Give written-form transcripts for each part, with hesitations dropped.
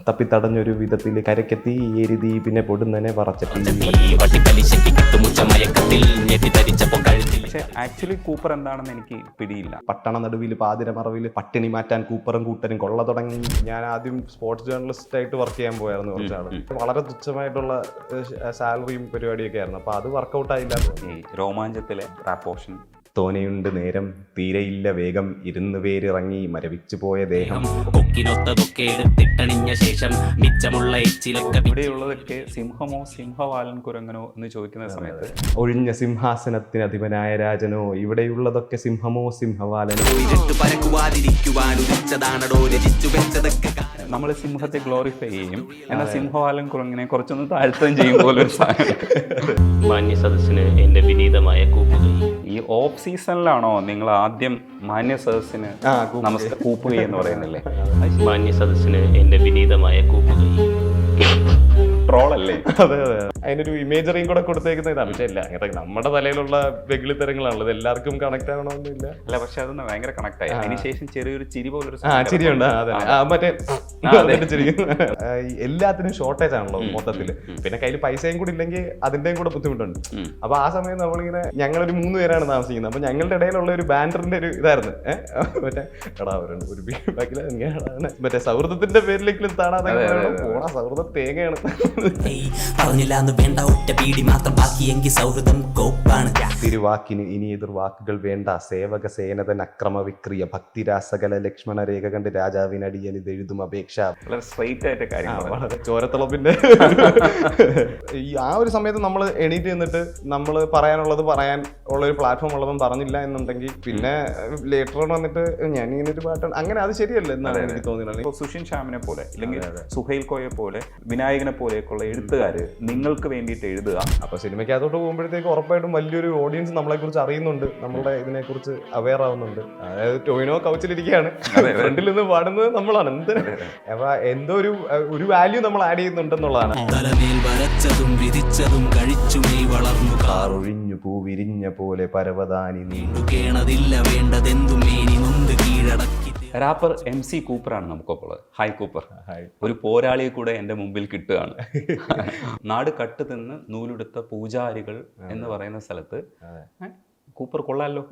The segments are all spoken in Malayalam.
തപ്പിത്തടഞ്ഞൊരു വിധത്തിൽ കരക്കെത്തി എരുതി പിന്നെ പൊടുന്നനെ പറച്ചട്ടി. പക്ഷെ ആക്ച്വലി കൂപ്പർ എന്താണെന്ന് എനിക്ക് പിടിയില്ല. പട്ടണ നടുവിൽ പാതിരമറവിൽ പട്ടിണി മാറ്റാൻ കൂപ്പറും കൂട്ടരും കൊള്ള തുടങ്ങി. ഞാൻ ആദ്യം സ്പോർട്സ് ജേർണലിസ്റ്റ് ആയിട്ട് വർക്ക് ചെയ്യാൻ പോയായിരുന്നു കുറച്ചാണ്. വളരെ തുച്ഛമായിട്ടുള്ള സാലറിയും പരിപാടിയൊക്കെ ആയിരുന്നു. അപ്പൊ അത് വർക്കൗട്ട് ആയില്ല. ഈ രോമാഞ്ചത്തിലെ റാപ്പ് പോർഷൻ തോനെയുണ്ട് നേരം തീരെയില്ല വേഗം ഇരുന്ന് പേരിറങ്ങി മരവിച്ചു പോയ ദേഹം. ഇവിടെയുള്ളതൊക്കെ സിംഹമോ സിംഹവാലൻ കുരങ്ങനോ എന്ന് ചോദിക്കുന്ന സമയത്ത് ഒഴിഞ്ഞ സിംഹാസനത്തിന് അധിപനായ രാജനോ ഇവിടെയുള്ളതൊക്കെ സിംഹമോ സിംഹവാലനോ. നമ്മൾ സിംഹത്തെ ഗ്ലോറിഫൈ ചെയ്യും, എന്നാൽ സിംഹവാലൻ കുരങ്ങനെ കുറച്ചൊന്ന് താഴ്ത്തുകയും ചെയ്യും പോലൊരു സാധനം. മാന്യ സദസ്സിന് എന്റെ വിനീതമായ കൂപ്പുകൾ. ഈ ഓഫ് സീസണിലാണോ നിങ്ങൾ ആദ്യം മാന്യ സദസ്സിന് കൂപ്പുകൈ എന്ന് പറയുന്നില്ലേ? മാന്യ സദസ്സിന് എന്റെ വിനീതമായ കൂപ്പുകൾ. ട്രോളല്ലേ? അതെ അതെ, അതിനൊരു ഇമേജറിയും കൂടെ കൊടുത്തേക്കുന്ന ഇതാണ്. പക്ഷെ ഇല്ല, അങ്ങനത്തെ നമ്മുടെ തലയിലുള്ള വെകിളിത്തരങ്ങളാണല്ലോ, ഇത് എല്ലാവർക്കും കണക്ട് ആവണമെന്നില്ല. അല്ല, പക്ഷെ അതൊന്ന് ഭയങ്കര കണക്ട് ആയി. അതിനുശേഷം ചെറിയൊരു ചിരി പോലൊരു ചിരിയുണ്ട്. മറ്റേ ചിരി. എല്ലാത്തിനും ഷോർട്ടേജ് ആണല്ലോ മൊത്തത്തില്. പിന്നെ കയ്യിൽ പൈസയും കൂടി ഇല്ലെങ്കിൽ അതിന്റെയും കൂടെ ബുദ്ധിമുട്ടുണ്ട്. അപ്പൊ ആ സമയം നമ്മളിങ്ങനെ ഞങ്ങളൊരു 3 പേരാണ് താമസിക്കുന്നത്. അപ്പൊ ഞങ്ങളുടെ ഇടയിലുള്ള ഒരു ബാൻഡറിന്റെ ഒരു ഇതായിരുന്നു. മറ്റേ എടാ ഒരു ബാക്കിലാണ് മറ്റേ സൗഹൃദത്തിന്റെ പേരിലേക്കും താണാതെ പോണ സൗഹൃദം തേങ്ങയാണ്. തിരുവാക്കിന് ഇനി എതിർവാക്കുകൾ വേണ്ട, സേവക സേനതൻ അക്രമ വിക്രിയ ഭക്തിരാസകല ലക്ഷ്മണ രേഖ കണ്ട് രാജാവിനടിയൻ ഇതെഴുതും അപേക്ഷ. വളരെ ചോരത്തിളപ്പിന്റെ ഈ ആ ഒരു സമയത്ത് നമ്മൾ എണീറ്റ് നിന്നിട്ട് നമ്മൾ പറയാനുള്ളത് പറയാൻ ഉള്ള ഒരു പ്ലാറ്റ്ഫോം ഉള്ളതും പറഞ്ഞില്ല എന്നുണ്ടെങ്കിൽ പിന്നെ ലേറ്റർ ഓൺ വന്നിട്ട് ഞാൻ ഇങ്ങനെ ഒരു പാട്ടാണ് അങ്ങനെ അത് ശരിയല്ല എന്നാണ് എനിക്ക് തോന്നുന്നത്. സുഷിൻ ശ്യാമിനെ പോലെ അല്ലെങ്കിൽ സുഹൈൽ കോയെ പോലെ വിനായകനെ പോലെയൊക്കെയുള്ള എഴുത്തുകാര് നിങ്ങൾക്ക് വേണ്ടിയിട്ട് എഴുതുക. അപ്പൊ സിനിമയ്ക്കകത്തോട്ട് പോകുമ്പോഴത്തേക്ക് ഉറപ്പായിട്ടും വലിയൊരു ഓഡിയൻസ് നമ്മളെ കുറിച്ച് അറിയുന്നുണ്ട്, നമ്മളുടെ ഇതിനെ കുറിച്ച് അവെയർ ആവുന്നുണ്ട്. അതായത് ടോയിനോ കൗച്ചിലിരിക്കുകയാണ്, ഫ്രണ്ടിൽ നിന്ന് പാടുന്നത് നമ്മളാണ്. അപ്പൊ എന്തോ ഒരു വാല്യൂ നമ്മൾ ആഡ് ചെയ്യുന്നുണ്ടെന്നുള്ളതാണ്. ഒഴിഞ്ഞു പൂ വിരിഞ്ഞ പോലെ പരവതാനി റാപ്പർ MC കൂപ്പറാണ് നമുക്കൊപ്പോൾ. Hi Cooper. ഒരു പോരാളിയെ കൂടെ എൻ്റെ മുമ്പിൽ കിട്ടുകയാണ്. നാട് കട്ട് തിന്ന് നൂലെടുത്ത പൂജാരികൾ എന്ന് പറയുന്ന സ്ഥലത്ത് കൂപ്പർ കൊള്ളാലോ,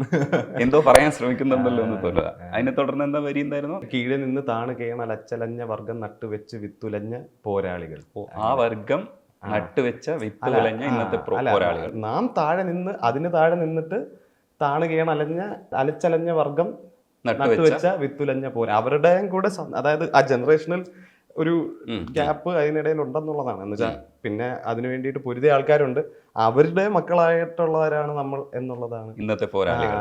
എന്തോ പറയാൻ ശ്രമിക്കുന്നുണ്ടല്ലോ എന്ന് തോന്നുക. അതിനെ തുടർന്ന് എന്താ വരി എന്തായിരുന്നു? കീഴിൽ നിന്ന് താണ് കേണലച്ചലഞ്ഞ വർഗം നട്ടുവെച്ച് വിത്തുലഞ്ഞ പോരാളികൾ. ആ വർഗം നട്ടുവെച്ച വിത്തുലഞ്ഞ ഇന്നത്തെ പോരാളികൾ. നാം താഴെ നിന്ന് അതിന് താഴെ നിന്നിട്ട് താണ് അലച്ചലഞ്ഞ വർഗം നട്ടുവെച്ച വിത്തുലഞ്ഞ പോരാ. അവരുടെയും കൂടെ അതായത് ആ ജനറേഷണൽ ഒരു ഗ്യാപ്പ് അതിനിടയിൽ ഉണ്ടെന്നുള്ളതാണ്. എന്ന് വെച്ചാൽ പിന്നെ അതിനു വേണ്ടിയിട്ട് പൊരുതിയ ആൾക്കാരുണ്ട്, അവരുടെ മക്കളായിട്ടുള്ളവരാണ് നമ്മൾ എന്നുള്ളതാണ് ഇന്നത്തെ പോരാളികൾ.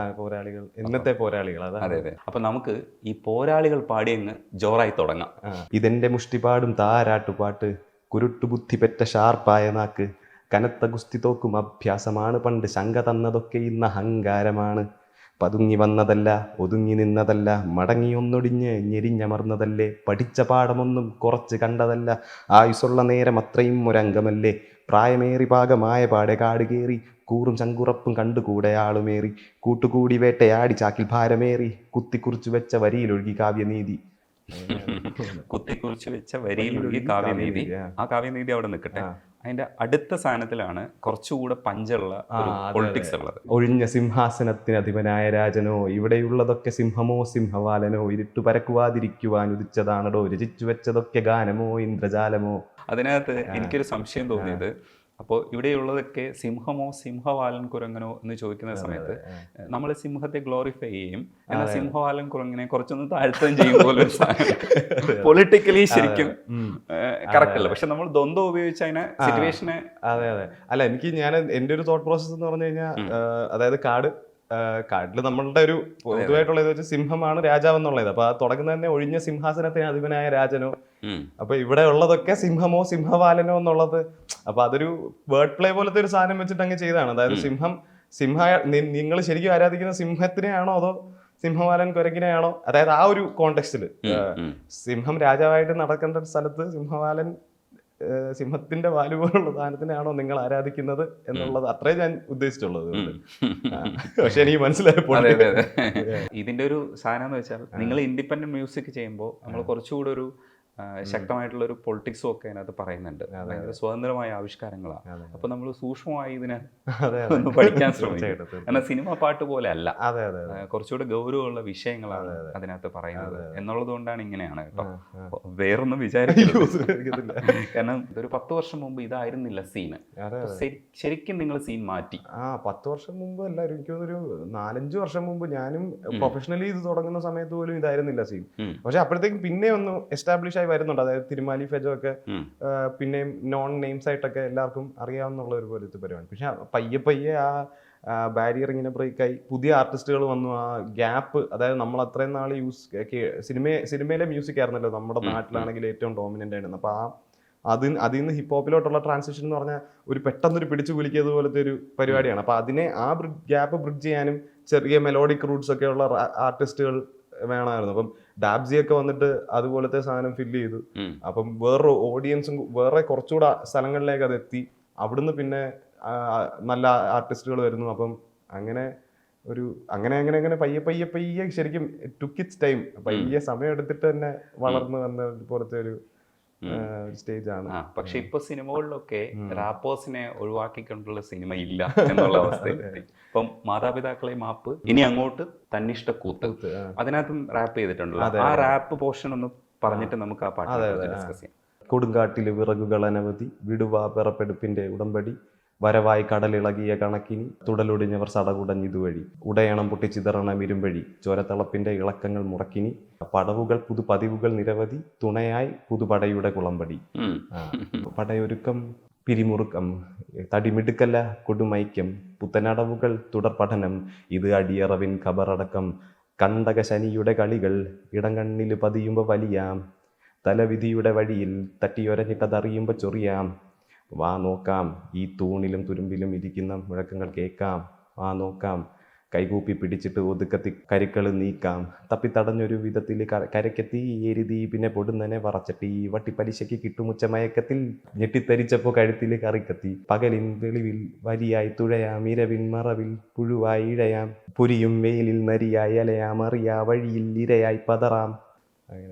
ഇന്നത്തെ പോരാളികൾ. അതെ. അപ്പൊ നമുക്ക് ഈ പോരാളികൾ പാടിയങ്ങ് ജോറായി തുടങ്ങാം. ഇതെന്റെ മുഷ്ടിപാടും താരാട്ടുപാട്ട്, കുരുട്ടുബുദ്ധി പെറ്റ ഷാർപ്പായ നാക്ക്, കനത്ത ഗുസ്തി തോക്കും അഭ്യാസമാണ് പണ്ട്, ശങ്ക തന്നതൊക്കെ ഇന്ന് അഹങ്കാരമാണ്. പതുങ്ങി വന്നതല്ല, ഒതുങ്ങി നിന്നതല്ല, മടങ്ങിയൊന്നൊടിഞ്ഞ് ഞെരിഞ്ഞമർന്നതല്ലേ, പഠിച്ച പാഠമൊന്നും കുറച്ച് കണ്ടതല്ല, ആയുസുള്ള നേരം അത്രയും ഒരംഗമല്ലേ, പ്രായമേറി പാകമായ പാടെ കാട് കയറി, കൂറും ചങ്കുറപ്പും കണ്ടുകൂടെ ആളുമേറി, കൂട്ടുകൂടി വേട്ടയാടി ചാക്കിൽ ഭാരമേറി, കുത്തിക്കുറിച്ചു വെച്ച വരിയിലൊഴുകി കാവ്യനീതി. കുത്തിക്കുറിച്ച് വെച്ച വരിയിലൊഴുകി കാവ്യനീതി. ആ കാവ്യനീതി അവിടെ നിൽക്കട്ടെ. അതിന്റെ അടുത്ത സ്ഥാനത്തിലാണ് കുറച്ചുകൂടെ പഞ്ചുള്ള പൊളിറ്റിക്സ് ഉള്ളത്. ഒഴിഞ്ഞ സിംഹാസനത്തിന് അധിപനായ രാജനോ ഇവിടെയുള്ളതൊക്കെ സിംഹമോ സിംഹവാലനോ, ഇരുട്ടു പരക്കുവാതിരിക്കുവാൻ ഉദിച്ചതാണടോ രചിച്ചു വെച്ചതൊക്കെ ഗാനമോ ഇന്ദ്രജാലമോ. അതിനകത്ത് എനിക്കൊരു സംശയം തോന്നിയത്, അപ്പോൾ ഇവിടെയുള്ളതൊക്കെ സിംഹമോ സിംഹവാലൻ കുരങ്ങനോ എന്ന് ചോദിക്കുന്ന സമയത്ത് നമ്മൾ സിംഹത്തെ ഗ്ലോറിഫൈ ചെയ്യും, എന്നാൽ സിംഹവാലൻ കുരങ്ങനെ കുറച്ചൊന്ന് താഴ്ത്തുകയും ചെയ്യും പോലൊരു സാധനം. പൊളിറ്റിക്കലി ശരിക്കും കറക്റ്റ് അല്ല, പക്ഷെ നമ്മൾ ദ്വന്ദ്വം ഉപയോഗിച്ച് അതിനെ സിറ്റുവേഷനെ. അതെ. അല്ല, എൻ്റെ ഒരു തോട്ട് പ്രോസസ് എന്ന് പറഞ്ഞു കഴിഞ്ഞാൽ, അതായത് കാട്ടില് നമ്മളുടെ ഒരു പൊതുവായിട്ടുള്ള ഇത് വെച്ച് സിംഹമാണ് രാജാവ് എന്നുള്ളത്. അപ്പൊ ആ തുടങ്ങുന്ന തന്നെ ഒഴിഞ്ഞ സിംഹാസനത്തിന് അധിപനായ രാജനോ, അപ്പൊ ഇവിടെ ഉള്ളതൊക്കെ സിംഹമോ സിംഹവാലനോ എന്നുള്ളത്. അപ്പൊ അതൊരു വേർഡ് പ്ലേ പോലത്തെ ഒരു സാധനം വെച്ചിട്ട് അങ്ങ് ചെയ്തതാണ്. അതായത് നിങ്ങൾ ശരിക്കും ആരാധിക്കുന്ന സിംഹത്തിനെയാണോ അതോ സിംഹവാലൻ കുരങ്ങിനെയാണോ, അതായത് ആ ഒരു കോണ്ടെക്സ്റ്റില് സിംഹം രാജാവായിട്ട് നടക്കേണ്ട സ്ഥലത്ത് സിംഹത്തിന്റെ വാല് പോലുള്ള സാധനത്തിനാണോ നിങ്ങൾ ആരാധിക്കുന്നത് എന്നുള്ളത് അത്രേ ഞാൻ ഉദ്ദേശിച്ചുള്ളത്. പക്ഷെ എനിക്ക് മനസ്സിലായപ്പോൾ ഇതിന്റെ ഒരു സാധനം എന്ന് വെച്ചാൽ, നിങ്ങൾ ഇൻഡിപെൻഡന്റ് മ്യൂസിക് ചെയ്യുമ്പോൾ നമ്മൾ കുറച്ചുകൂടെ ഒരു ശക്തമായിട്ടുള്ള ഒരു പൊളിറ്റിക്സും ഒക്കെ അതിനകത്ത് പറയുന്നുണ്ട്. ഭയങ്കര സ്വതന്ത്രമായ ആവിഷ്കാരങ്ങളാണ്. അപ്പൊ നമ്മൾ സൂക്ഷ്മമായി ഇതിനെ ഒന്ന് പഠിക്കാൻ ശ്രമിക്കും. കാരണം സിനിമ പാട്ട് പോലെ അല്ല, കുറച്ചുകൂടെ ഗൗരവമുള്ള വിഷയങ്ങളാണ് അതിനകത്ത് പറയുന്നത് എന്നുള്ളത് കൊണ്ടാണ് ഇങ്ങനെയാണ് കേട്ടോ. വേറൊന്നും വിചാരിക്കില്ല. കാരണം ഒരു 10 വർഷം മുമ്പ് ഇതായിരുന്നില്ല സീന്. ശരിക്കും നിങ്ങൾ സീൻ മാറ്റി. 10 വർഷം മുമ്പ് എല്ലാവരും, എനിക്ക് തോന്നുന്നു ഒരു 4-5 വർഷം മുമ്പ് ഞാനും പ്രൊഫഷണലി ഇത് തുടങ്ങുന്ന സമയത്ത് പോലും ഇതായിരുന്നില്ല സീൻ. പക്ഷെ അപ്പോഴത്തേക്കും പിന്നെ ഒന്ന് എസ്റ്റാബ്ലിഷ് ആയി വരുന്നുണ്ട്. അതായത് തിരുമാലി ഫെജോ ഒക്കെ പിന്നെയും നോൺ നെയിംസ് ആയിട്ടൊക്കെ എല്ലാവർക്കും അറിയാവുന്ന ഒരു പോലത്തെ പരിപാടി. പക്ഷെ പയ്യെ ആ ബാരിയർ ഇങ്ങനെ ബ്രേക്കായി പുതിയ ആർട്ടിസ്റ്റുകൾ വന്നു. ആ ഗ്യാപ്പ്, അതായത് നമ്മൾ അത്രയും നാൾ സിനിമയിലെ മ്യൂസിക് ആയിരുന്നല്ലോ നമ്മുടെ നാട്ടിലാണെങ്കിൽ ഏറ്റവും ഡോമിനന്റ് ആയിരുന്നു. അപ്പൊ അതിൽ നിന്ന് ഹിപ്പ് ഹോപ്പിലോട്ടുള്ള ട്രാൻസിഷൻ എന്ന് പറഞ്ഞാൽ ഒരു പെട്ടെന്നൊരു പിടിച്ചു കുലിക്കിയത് പോലത്തെ ഒരു പരിപാടിയാണ്. അപ്പൊ അതിനെ ഗ്യാപ്പ് ബ്രിഡ്ജ് ചെയ്യാനും ചെറിയ മെലോഡിക് റൂട്ട്സ് ഒക്കെ ഉള്ള ആർട്ടിസ്റ്റുകൾ വേണമായിരുന്നു. അപ്പം ഡാബ്സി ഒക്കെ വന്നിട്ട് അതുപോലത്തെ സാധനം ഫില്ല് ചെയ്തു. അപ്പം വേറൊരു ഓഡിയൻസും വേറെ കുറച്ചുകൂടെ സ്ഥലങ്ങളിലേക്ക് അത് എത്തി. അവിടുന്ന് പിന്നെ നല്ല ആർട്ടിസ്റ്റുകൾ വരുന്നു. അപ്പം അങ്ങനെ പയ്യെ ശരിക്കും ടുക്ക് ഇറ്റ്സ് ടൈം, പയ്യെ സമയം എടുത്തിട്ട് തന്നെ വളർന്നു വന്ന പോലത്തെ ഒരു സ്റ്റേജ് ആണ്. പക്ഷെ ഇപ്പൊ സിനിമകളിലൊക്കെ റാപ്പേഴ്സിനെ ഒഴിവാക്കിക്കൊണ്ടുള്ള സിനിമ ഇല്ല എന്നുള്ള അവസ്ഥയിൽ. ഇപ്പം മാതാപിതാക്കളെ മാപ്പ്, ഇനി അങ്ങോട്ട് തന്നിഷ്ട കൂത്ത്, അതിനകത്തും റാപ്പ് ചെയ്തിട്ടുണ്ടല്ലോ. ആ റാപ്പ് പോർഷൻ ഒന്ന് പറഞ്ഞിട്ട് നമുക്ക് ആ പാട്ട് ഡിസ്കസ് ചെയ്യാം. കൊടുങ്കാട്ടില് വിറകുകൾ അനവധി, വിടുവാ പിറപ്പെടുപ്പിന്റെ ഉടമ്പടി, വരവായി കടലിളകിയ കണക്കിനി, തുടലൊടിഞ്ഞവർ സടകുടഞ്ഞിതുവഴി, ഉടയണം പൊട്ടിച്ചിതറണം ഇരുമ്പഴി, ചോരത്തളപ്പിന്റെ ഇളക്കങ്ങൾ മുറക്കിനി, പടവുകൾ പുതുപതിവുകൾ നിരവധി, തുണയായി പുതുപടയുടെ കുളമ്പടി. പടയൊരുക്കം പിരിമുറുക്കം, തടിമിടുക്കല്ല കൊടുമൈക്യം, പുത്തനടവുകൾ തുടർ പഠനം, ഇത് അടിയറവിൻ ഖബറടക്കം, കണ്ടക ശനിയുടെ കളികൾ ഇടങ്കണ്ണില് പതിയുമ്പോ വലിയാം, തലവിധിയുടെ വഴിയിൽ തട്ടിയൊരഞ്ഞിട്ടതറിയുമ്പോ ചൊറിയാം, വാ നോക്കാം ഈ തൂണിലും തുരുമ്പിലും ഇരിക്കുന്ന മുഴക്കങ്ങൾ കേൾക്കാം, വാ നോക്കാം കൈകൂപ്പി പിടിച്ചിട്ട് ഒതുക്കത്തി കരിക്കള് നീക്കാം, തപ്പിത്തടഞ്ഞൊരു വിധത്തിൽ കരക്കെത്തി എരുതി പിന്നെ പൊടുന്നനെ വറച്ചട്ടി, വട്ടിപ്പലിശയ്ക്ക് കിട്ടുമുച്ച മയക്കത്തിൽ ഞെട്ടിത്തരിച്ചപ്പോ കഴുത്തിൽ കറിക്കത്തി, പകലിൻ വെളിവിൽ വരിയായി തുഴയാം, ഇരവിൻ മറവിൽ പുഴുവായി ഇഴയാം, പുരിയും വെയിലിൽ നരിയായി അലയാം, അറിയാ വഴിയിൽ ഇരയായി പതറാം.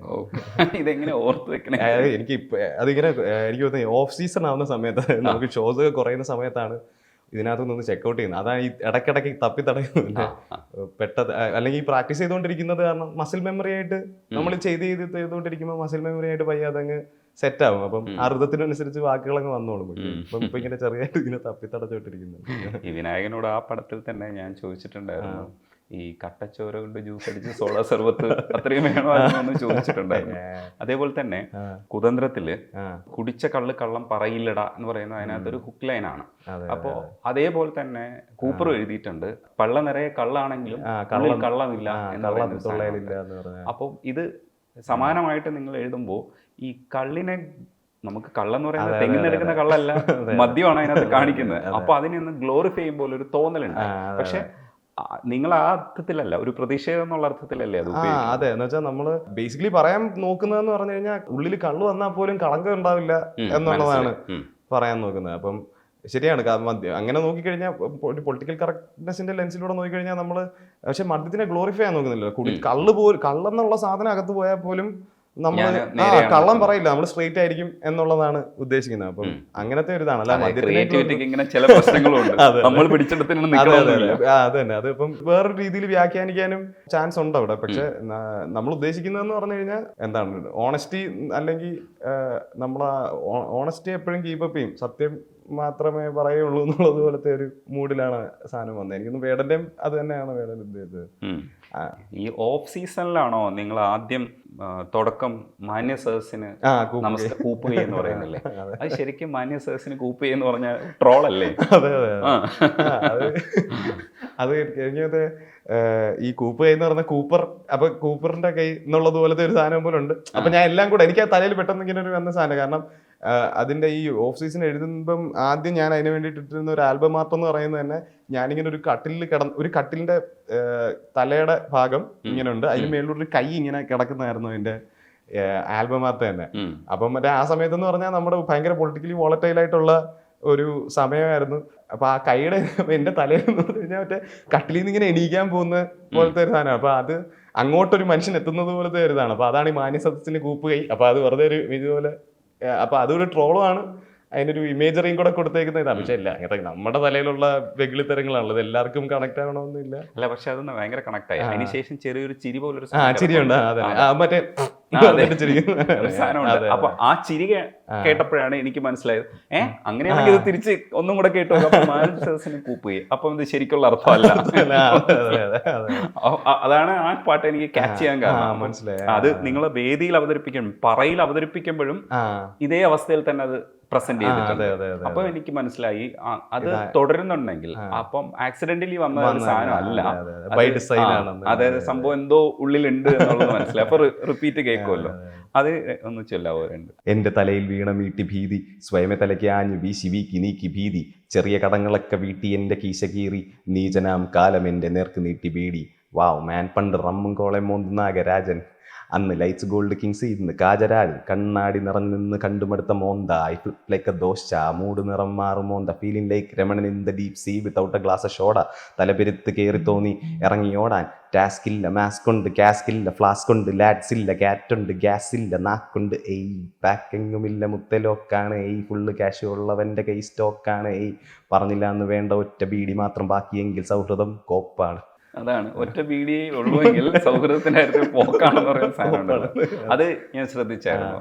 ഇതെങ്ങനെ ഓർത്ത് വെക്കണേ? എനിക്ക് എനിക്ക് തോന്നുന്നു ഓഫ് സീസൺ ആവുന്ന സമയത്ത് നമുക്ക് ഷോസ് ഒക്കെ കുറയുന്ന സമയത്താണ് ഇതിനകത്തുനിന്ന് ചെക്കൗട്ട് ചെയ്യുന്നത്. അതാണ് ഈ ഇടയ്ക്കിടയ്ക്ക് തപ്പി തടയുന്നില്ല പെട്ടത്. അല്ലെങ്കിൽ ഈ പ്രാക്ടീസ് ചെയ്തുകൊണ്ടിരിക്കുന്നത് കാരണം മസിൽ മെമ്മറി ആയിട്ട് നമ്മൾ ചെയ്തുകൊണ്ടിരിക്കുമ്പോൾ മസിൽ മെമ്മറി ആയിട്ട് പയ്യെ അതങ്ങ് സെറ്റ് ആവും. അപ്പം ആ ഋതത്തിനനുസരിച്ച് വാക്കുകളങ്ങ് വന്നോളും. ഇപ്പം ഇപ്പൊ ഇങ്ങനെ ചെറിയായിട്ട് ഇങ്ങനെ തപ്പി തടച്ചോണ്ടിരിക്കുന്നത്. ഈ വിനായകനോട് ആ പടത്തിൽ തന്നെ ഞാൻ ചോദിച്ചിട്ടുണ്ടായിരുന്നു, ഈ കട്ടച്ചോര കൊണ്ട് ജ്യൂസ് അടിച്ച് സോഡ സർബത്ത് അത്രയും വേണോ എന്ന് ചോദിച്ചിട്ടുണ്ടായിരുന്നു. അതേപോലെ തന്നെ കുതന്ത്രത്തില് കുടിച്ച കള്ള് കള്ളം പറയില്ലടാ എന്ന് പറയുന്നത് അതിനകത്തൊരു ഹുക്ക് ലൈനാണ്. അപ്പോ അതേപോലെ തന്നെ കൂപ്പർ എഴുതിയിട്ടുണ്ട്, പള്ള നിറയെ കള്ളാണെങ്കിലും കള്ളമില്ല എന്ന് പറയുന്നത്. അപ്പൊ ഇത് സമാനമായിട്ട് നിങ്ങൾ എഴുതുമ്പോൾ ഈ കള്ളിനെ, നമുക്ക് കള്ളെന്ന് പറയുന്നത് തെങ്ങിനെടുക്കുന്ന കള്ളല്ല, മദ്യമാണ് അതിനകത്ത് കാണിക്കുന്നത്. അപ്പൊ അതിനൊന്ന് ഗ്ലോറിഫൈ ചെയ്യുമ്പോൾ ഒരു തോന്നലുണ്ട്. പക്ഷെ നിങ്ങൾ ആ അർത്ഥത്തിലല്ല, ഒരു പ്രതിഷേധം എന്നുള്ള അർത്ഥത്തിലല്ലേ അത്? അതെ, എന്ന് വെച്ചാൽ നമ്മള് ബേസിക്കലി പറയാൻ നോക്കുന്നതെന്ന് പറഞ്ഞു കഴിഞ്ഞാൽ ഉള്ളിൽ കള്ളു വന്നാൽ പോലും കളങ്കം ഉണ്ടാവില്ല എന്നുള്ളതാണ് പറയാൻ നോക്കുന്നത്. അപ്പം ശരിയാണ്, അങ്ങനെ നോക്കിക്കഴിഞ്ഞാൽ ഒരു പൊളിറ്റിക്കൽ കറക്റ്റ്നെസിന്റെ ലെൻസിലൂടെ നോക്കിക്കഴിഞ്ഞാൽ നമ്മള് പക്ഷെ മദ്യത്തിനെ ഗ്ലോറിഫൈ ചെയ്യാൻ നോക്കുന്നില്ല. കള്ളെന്നുള്ള സാധനം അകത്ത് പോയാൽ പോലും നമ്മൾ കള്ളം പറയില്ല, നമ്മൾ സ്ട്രെയിറ്റ് ആയിരിക്കും എന്നുള്ളതാണ് ഉദ്ദേശിക്കുന്നത്. അപ്പം അങ്ങനത്തെ ഒരു ഇതാണ്. അത് തന്നെ, അത് ഇപ്പം വേറൊരു രീതിയിൽ വ്യാഖ്യാനിക്കാനും ചാൻസ് ഉണ്ട് അവിടെ. പക്ഷെ നമ്മൾ ഉദ്ദേശിക്കുന്നതെന്ന് പറഞ്ഞു കഴിഞ്ഞാൽ എന്താണ്, ഓണസ്റ്റി, അല്ലെങ്കിൽ നമ്മളെ ഓണസ്റ്റി എപ്പോഴും കീപ്പപ്പ് ചെയ്യും, സത്യം മാത്രമേ പറയുള്ളൂ എന്നുള്ളത് പോലത്തെ ഒരു മൂഡിലാണ് സാധനം വന്നത്. എനിക്കൊന്ന് വേടന്റെയും അത് തന്നെയാണ് വേടൻ ഉദ്ദേശിച്ചത്. ഈ ഓഫ് സീസണിലാണോ നിങ്ങൾ ആദ്യം തുടക്കം മാന്യ സദസ്സിന് കൂപ്പ് എന്ന് പറയുന്നില്ലേ? അത് ശരിക്കും മാന്യ സദസ്സിന് കൂപ്പ് എന്ന് പറഞ്ഞാൽ ട്രോളല്ലേ? അതെ അതെ, അത് കഴിഞ്ഞത് ഈ കൂപ്പ് കൈ എന്ന് പറഞ്ഞ കൂപ്പർ, അപ്പൊ കൂപ്പറിന്റെ കൈ എന്നുള്ളത് പോലത്തെ ഒരു സാധനം പോലെ ഉണ്ട്. അപ്പൊ ഞാൻ എല്ലാം കൂടെ എനിക്ക് ആ തലയിൽ പെട്ടെന്ന് ഇങ്ങനെ ഒരു വന്ന സാധനം. കാരണം അതിന്റെ ഈ ഓഫ് സീസൺ എഴുതുമ്പം ആദ്യം ഞാൻ അതിന് വേണ്ടിയിട്ട് ഇട്ടിരുന്ന ഒരു ആൽബം ആർട്ട് എന്ന് പറയുന്നത് തന്നെ, ഞാനിങ്ങനെ ഒരു കട്ടിലിൽ ഒരു കട്ടിലിന്റെ തലയുടെ ഭാഗം ഇങ്ങനെ ഉണ്ട്, അതിന് മേളിലൊരു കൈ ഇങ്ങനെ കിടക്കുന്നതായിരുന്നു അതിന്റെ ആൽബം ആർട്ട് തന്നെ. അപ്പം മറ്റേ ആ സമയത്ത് എന്ന് പറഞ്ഞാൽ നമ്മുടെ ഭയങ്കര പൊളിറ്റിക്കലി വോളറ്റൈൽ ആയിട്ടുള്ള ഒരു സമയമായിരുന്നു. അപ്പൊ ആ കൈയുടെ എന്റെ തലയിൽ എന്ന് പറഞ്ഞു കഴിഞ്ഞാൽ മറ്റേ കട്ടിലിൽ നിന്ന് ഇങ്ങനെ എണീക്കാൻ പോകുന്ന പോലത്തെ ഒരു സാധനമാണ്. അപ്പൊ അങ്ങോട്ടൊരു മനുഷ്യൻ എത്തുന്നത് പോലത്തെ ഒരു ഇതാണ്. അപ്പൊ അതാണ് ഈ മാന്യസദസ്സിന് കൂപ്പുകൈ. അപ്പൊ അത് വെറുതെ ഒരു ഇതുപോലെ അപ്പൊ അതൊരു ട്രോളുമാണ്, അതിനൊരു ഇമേജറിയും കൂടെ കൊടുത്തേക്കുന്ന ഇതാണ്. പക്ഷെ ഇല്ല, അങ്ങനത്തെ നമ്മുടെ തലയിലുള്ള വെകിളിത്തരങ്ങളാണല്ലോ, ഇത് എല്ലാവർക്കും കണക്ട് ആവണമെന്നില്ല. അല്ല, പക്ഷെ അതൊന്ന് ഭയങ്കര കണക്ട് ആയി. അതിനുശേഷം ചെറിയൊരു ചിരി പോലൊരു ചിരിയുണ്ട്. അതെ, മറ്റേ സാധനമുണ്ട്. അപ്പൊ ആ ചിരി കേട്ടപ്പോഴാണ് എനിക്ക് മനസ്സിലായത്, അങ്ങനെയാണെങ്കിൽ ഇത് തിരിച്ച് ഒന്നും കൂടെ കേട്ടു. അപ്പൊ മാനസദസ്സിന് കൂപ്പുകൈ, അപ്പം ഇത് ശരിക്കുള്ള അർത്ഥമല്ല. അതാണ് ആ പാട്ട് എനിക്ക് ക്യാച്ച് ചെയ്യാൻ കാരണം. മനസ്സിലായി. അത് നിങ്ങളെ വേദിയിൽ അവതരിപ്പിക്കുമ്പോഴും പറയിൽ അവതരിപ്പിക്കുമ്പോഴും ഇതേ അവസ്ഥയിൽ തന്നെ അത് പ്രസന്റ് ചെയ്തിട്ടുണ്ട്. അപ്പൊ എനിക്ക് മനസ്സിലായി അത് തുടരുന്നുണ്ടെങ്കിൽ അപ്പം ആക്സിഡന്റലി വന്ന ഒരു സാധനം അല്ല, അതായത് സംഭവം എന്തോ ഉള്ളിലുണ്ട് എന്നുള്ളത് മനസ്സിലായി. അപ്പൊ റിപ്പീറ്റ് കേൾക്കുമല്ലോ. അത് ഒന്ന് ചൊല്ലാവോ? എന്റെ തലയിൽ വീണ മീട്ടി ഭീതി, സ്വയമേ തലയ്ക്ക് ആഞ്ഞു വീശി വീക്കി നീക്കി ഭീതി, ചെറിയ കടങ്ങളൊക്കെ വീട്ടി എന്റെ കീശ കീറി, നീചനാം കാലം എന്റെ നേർക്ക് നീട്ടി ബീഡി. വാവ് മാൻ, പണ്ട് റമ്മും കോളെ മോന്ത് നാഗരാജൻ, അന്ന് ലൈറ്റ്സ് ഗോൾഡ് കിങ്സ്, ഇന്ന് കാജരാജൻ, കണ്ണാടി നിറഞ്ഞു നിന്ന് കണ്ടുമടുത്ത മോന്ത, I flip like a dosa, mood നിറം മാറും മോന്ത, feeling like Ramanan in the deep sea without a glass soda, തലപെരുത്ത് കയറി തോന്നി ഇറങ്ങിയോടാൻ, ടാസ്കില്ല മാസ്കുണ്ട് കാസ്കില്ല ഫ്ലാസ്കുണ്ട്, ലാഡ്സ് ഇല്ല കാറ്റുണ്ട് ഗ്യാസ് ഇല്ല നാക്കുണ്ട്, എയ് പാക്കെങ്ങുമില്ല മുത്തലോക്കാണ്, എയ് ഫുള്ള് ക്യാഷ് ഉള്ളവൻ്റെ കൈ സ്റ്റോക്കാണ്, എയ് പറഞ്ഞില്ല എന്ന് വേണ്ട ഒറ്റ ബീഡി മാത്രം ബാക്കിയെങ്കിൽ സൗഹൃദം കോപ്പാണ്. അതാണ്, ഒറ്റ ബീഡിയേ ഉള്ളുവെങ്കിൽ സൗഹൃദത്തിന്റെ കാര്യത്തിൽ പോക്കാണെന്ന് പറയുന്ന സാധനമുണ്ടല്ലോ. അത് ഞാൻ ശ്രദ്ധിച്ചായിരുന്നു.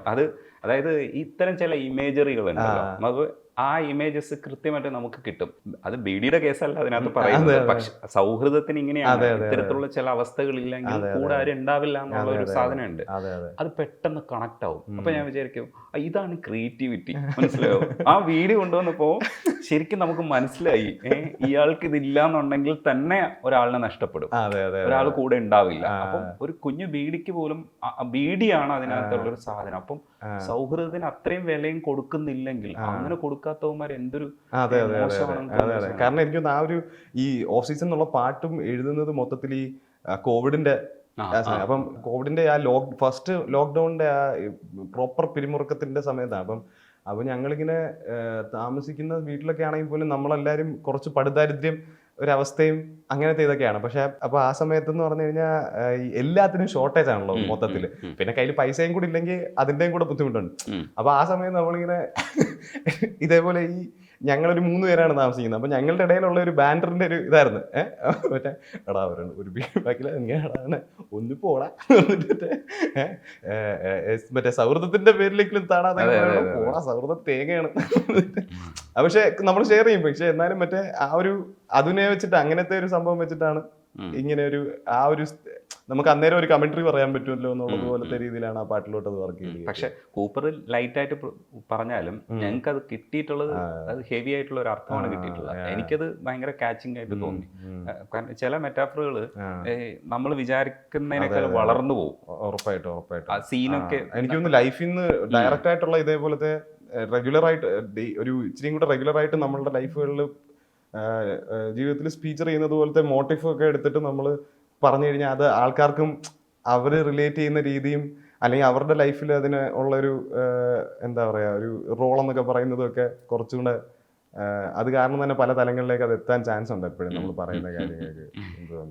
അതായത് ഇത്തരം ചില ഇമേജറികൾ ഉണ്ടല്ലോ, അത് ആ ഇമേജസ് കൃത്യമായിട്ട് നമുക്ക് കിട്ടും. അത് ബീഡിയുടെ കേസല്ല അതിനകത്ത് പറയുന്നത്, പക്ഷെ സൗഹൃദത്തിന് ഇങ്ങനെയാണ്. ഇത്തരത്തിലുള്ള ചില അവസ്ഥകളില്ലെങ്കിൽ കൂടെ ആരും ഉണ്ടാവില്ല എന്നുള്ള ഒരു സാധനമുണ്ട്. അത് പെട്ടെന്ന് കണക്ട് ആവും. അപ്പൊ ഞാൻ വിചാരിക്കും ഇതാണ് ക്രിയേറ്റിവിറ്റി. മനസ്സിലാവും. ആ വീഡിയോ കൊണ്ടുവന്നപ്പോ ശരിക്കും നമുക്ക് മനസ്സിലായി, ഇയാൾക്ക് ഇതില്ല എന്നുണ്ടെങ്കിൽ തന്നെ ഒരാളിനെ നഷ്ടപ്പെടും, ഒരാൾ കൂടെ ഉണ്ടാവില്ല. അപ്പം ഒരു കുഞ്ഞു ബീഡിക്ക് പോലും ബീഡിയാണ് അതിനകത്തുള്ള ഒരു സാധനം. അപ്പം സൗഹൃദത്തിന് അത്രയും വിലയും കൊടുക്കുന്നില്ലെങ്കിൽ അങ്ങനെ കൊടുക്കാത്തവന്മാർ എന്തൊരു മോശമാണ്. കാരണം എനിക്ക് ആ ഒരു ഈ ഓഫ് സീസൺ എന്നുള്ള പാട്ടും എഴുതുന്നത് മൊത്തത്തിൽ ഈ കോവിഡിന്റെ, അപ്പം കോവിഡിന്റെ ആ ഫസ്റ്റ് ലോക്ക്ഡൌണിന്റെ ആ പ്രോപ്പർ പിരിമുറുക്കത്തിന്റെ സമയത്താണ്. അപ്പം ഞങ്ങളിങ്ങനെ താമസിക്കുന്ന വീട്ടിലൊക്കെ ആണെങ്കിൽ പോലും നമ്മളെല്ലാവരും കുറച്ച് പടുദാരിദ്ര്യം ഒരവസ്ഥയും അങ്ങനത്തെ ഇതൊക്കെയാണ്. പക്ഷെ അപ്പൊ ആ സമയത്തെന്ന് പറഞ്ഞു കഴിഞ്ഞാൽ എല്ലാത്തിനും ഷോർട്ടേജ് ആണല്ലോ മൊത്തത്തിൽ. പിന്നെ കയ്യിൽ പൈസയും കൂടി ഇല്ലെങ്കിൽ അതിന്റെയും കൂടെ ബുദ്ധിമുട്ടുണ്ട്. അപ്പൊ ആ സമയം നമ്മളിങ്ങനെ ഇതേപോലെ ഈ ഞങ്ങളൊരു 3 പേരാണ് താമസിക്കുന്നത്. അപ്പൊ ഞങ്ങളുടെ ഇടയിലുള്ള ഒരു ബാൻഡറിന്റെ ഒരു ഇതായിരുന്നു, മറ്റേ എടാ അവരാണ് ഒരു ബാക്കില എങ്ങനെയാണ് ഒന്ന് പോടാ, മറ്റേ സൗഹൃദത്തിന്റെ പേരിലേക്കും താടാതെ പോടാ, സൗഹൃദം തേങ്ങയാണ്. പക്ഷെ നമ്മൾ ഷെയർ ചെയ്യും. പക്ഷെ എന്നാലും മറ്റേ ആ ഒരു അതിനെ വെച്ചിട്ട് അങ്ങനത്തെ ഒരു സംഭവം വെച്ചിട്ടാണ് ഇങ്ങനെ ഒരു ആ ഒരു നമുക്ക് അന്നേരം ഒരു കമന്ററി പറയാൻ പറ്റുമല്ലോ എന്നുള്ളത് പോലത്തെ രീതിയിലാണ് ആ പാട്ടിലോട്ട് അത് വർക്ക് ചെയ്തത്. പക്ഷെ കൂപ്പർ ലൈറ്റ് ആയിട്ട് പറഞ്ഞാലും ഞങ്ങൾക്ക് അത് കിട്ടിയിട്ടുള്ളത് അത് ഹെവി ആയിട്ടുള്ള ഒരു അർത്ഥമാണ് കിട്ടിയിട്ടുള്ളത്. എനിക്കത് ഭയങ്കര കാച്ചിങ് ആയിട്ട് തോന്നി. കാരണം ചില മെറ്റാഫറുകൾ നമ്മൾ വിചാരിക്കുന്നതിനേക്കാൾ വളർന്നു പോകും. ഉറപ്പായിട്ടും ആ സീനൊക്കെ എനിക്ക് തോന്നുന്നു ലൈഫിൽ നിന്ന് ഡയറക്റ്റ് ആയിട്ടുള്ള ഇതേപോലത്തെ റെഗുലർ ആയിട്ട് ഒരു ഇച്ചിരിയും കൂടെ റെഗുലർ ആയിട്ട് നമ്മളുടെ ലൈഫുകളിൽ ജീവിതത്തിൽ സ്പീച്ചർ ചെയ്യുന്നത് പോലത്തെ മോട്ടീഫ് ഒക്കെ എടുത്തിട്ട് നമ്മൾ പറഞ്ഞു കഴിഞ്ഞാൽ അത് ആൾക്കാർക്കും അവർ റിലേറ്റ് ചെയ്യുന്ന രീതിയും അല്ലെങ്കിൽ അവരുടെ ലൈഫിൽ അതിന് ഉള്ളൊരു എന്താ പറയുക ഒരു റോൾ എന്നൊക്കെ പറയുന്നതൊക്കെ കുറച്ചും കൂടെ അത് കാരണം തന്നെ പല തലങ്ങളിലേക്ക് അത് എത്താൻ ചാൻസ് ഉണ്ട് എപ്പോഴും നമ്മൾ പറയുന്ന കാര്യങ്ങൾക്ക്.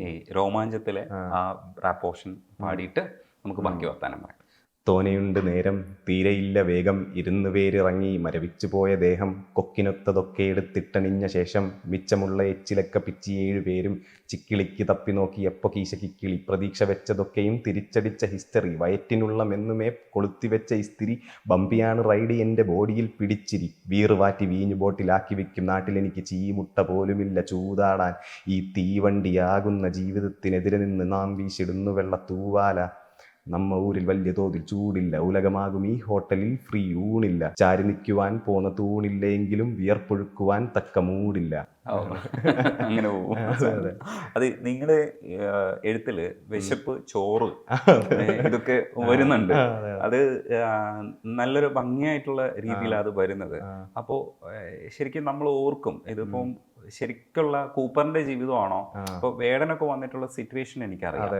ഈ രോമാഞ്ചത്തിലെ ആ റാപ്പ് പോർഷൻ പാടിയിട്ട് നമുക്ക് ബാക്കി വർത്താനം പറയാം. തോനെയുണ്ട് നേരം തീരെയില്ല വേഗം, ഇരുന്ന് പേരിറങ്ങി മരവിച്ചു പോയ ദേഹം, കൊക്കിനൊത്തതൊക്കെ എടുത്തിട്ടണിഞ്ഞ ശേഷം മിച്ചമുള്ള എച്ചിലൊക്കെ പിച്ചി 7 പേരും ചിക്കിളിക്ക് തപ്പി നോക്കി എപ്പോ കീശക്കിക്കിളി, പ്രതീക്ഷ വെച്ചതൊക്കെയും തിരിച്ചടിച്ച ഹിസ്റ്ററി, വയറ്റിനുള്ള മെന്നുമേ കൊളുത്തിവെച്ച ഇസ്തിരി, ബമ്പിയാണ് റൈഡ് എൻ്റെ ബോഡിയിൽ പിടിച്ചിരി, വീറുവാറ്റി വീഞ്ഞു ബോട്ടിലാക്കി വെക്കും നാട്ടിലെനിക്ക് ചീമുട്ട പോലുമില്ല ചൂതാടാൻ, ഈ തീവണ്ടിയാകുന്ന ജീവിതത്തിനെതിരെ നിന്ന് നാം വീശിടുന്നു വെള്ള തൂവാല, നമ്മ ഊരിൽ വലിയ തോതിൽ ചൂടില്ല, ഉലകമാകും ഈ ഹോട്ടലിൽ ഫ്രീ ഊണില്ല, ചാരി നിൽക്കുവാൻ പോന്ന തൂണില്ലെങ്കിലും വിയർപ്പൊഴുക്കുവാൻ തക്ക മൂടില്ല. അങ്ങനെ പോകും. അത് നിങ്ങളുടെ എഴുത്തില് വിശപ്പ്, ചോറ് ഇതൊക്കെ വരുന്നുണ്ട്. അത് നല്ലൊരു ഭംഗിയായിട്ടുള്ള രീതിയിലാണ് അത് വരുന്നത്. അപ്പോൾ ശരിക്കും നമ്മൾ ഓർക്കും ഇതിപ്പം ശരിക്കുള്ള കൂപ്പറിന്റെ ജീവിതമാണോ? ഇപ്പൊ വേടനൊക്കെ വന്നിട്ടുള്ള സിറ്റുവേഷൻ എനിക്കറിയാം.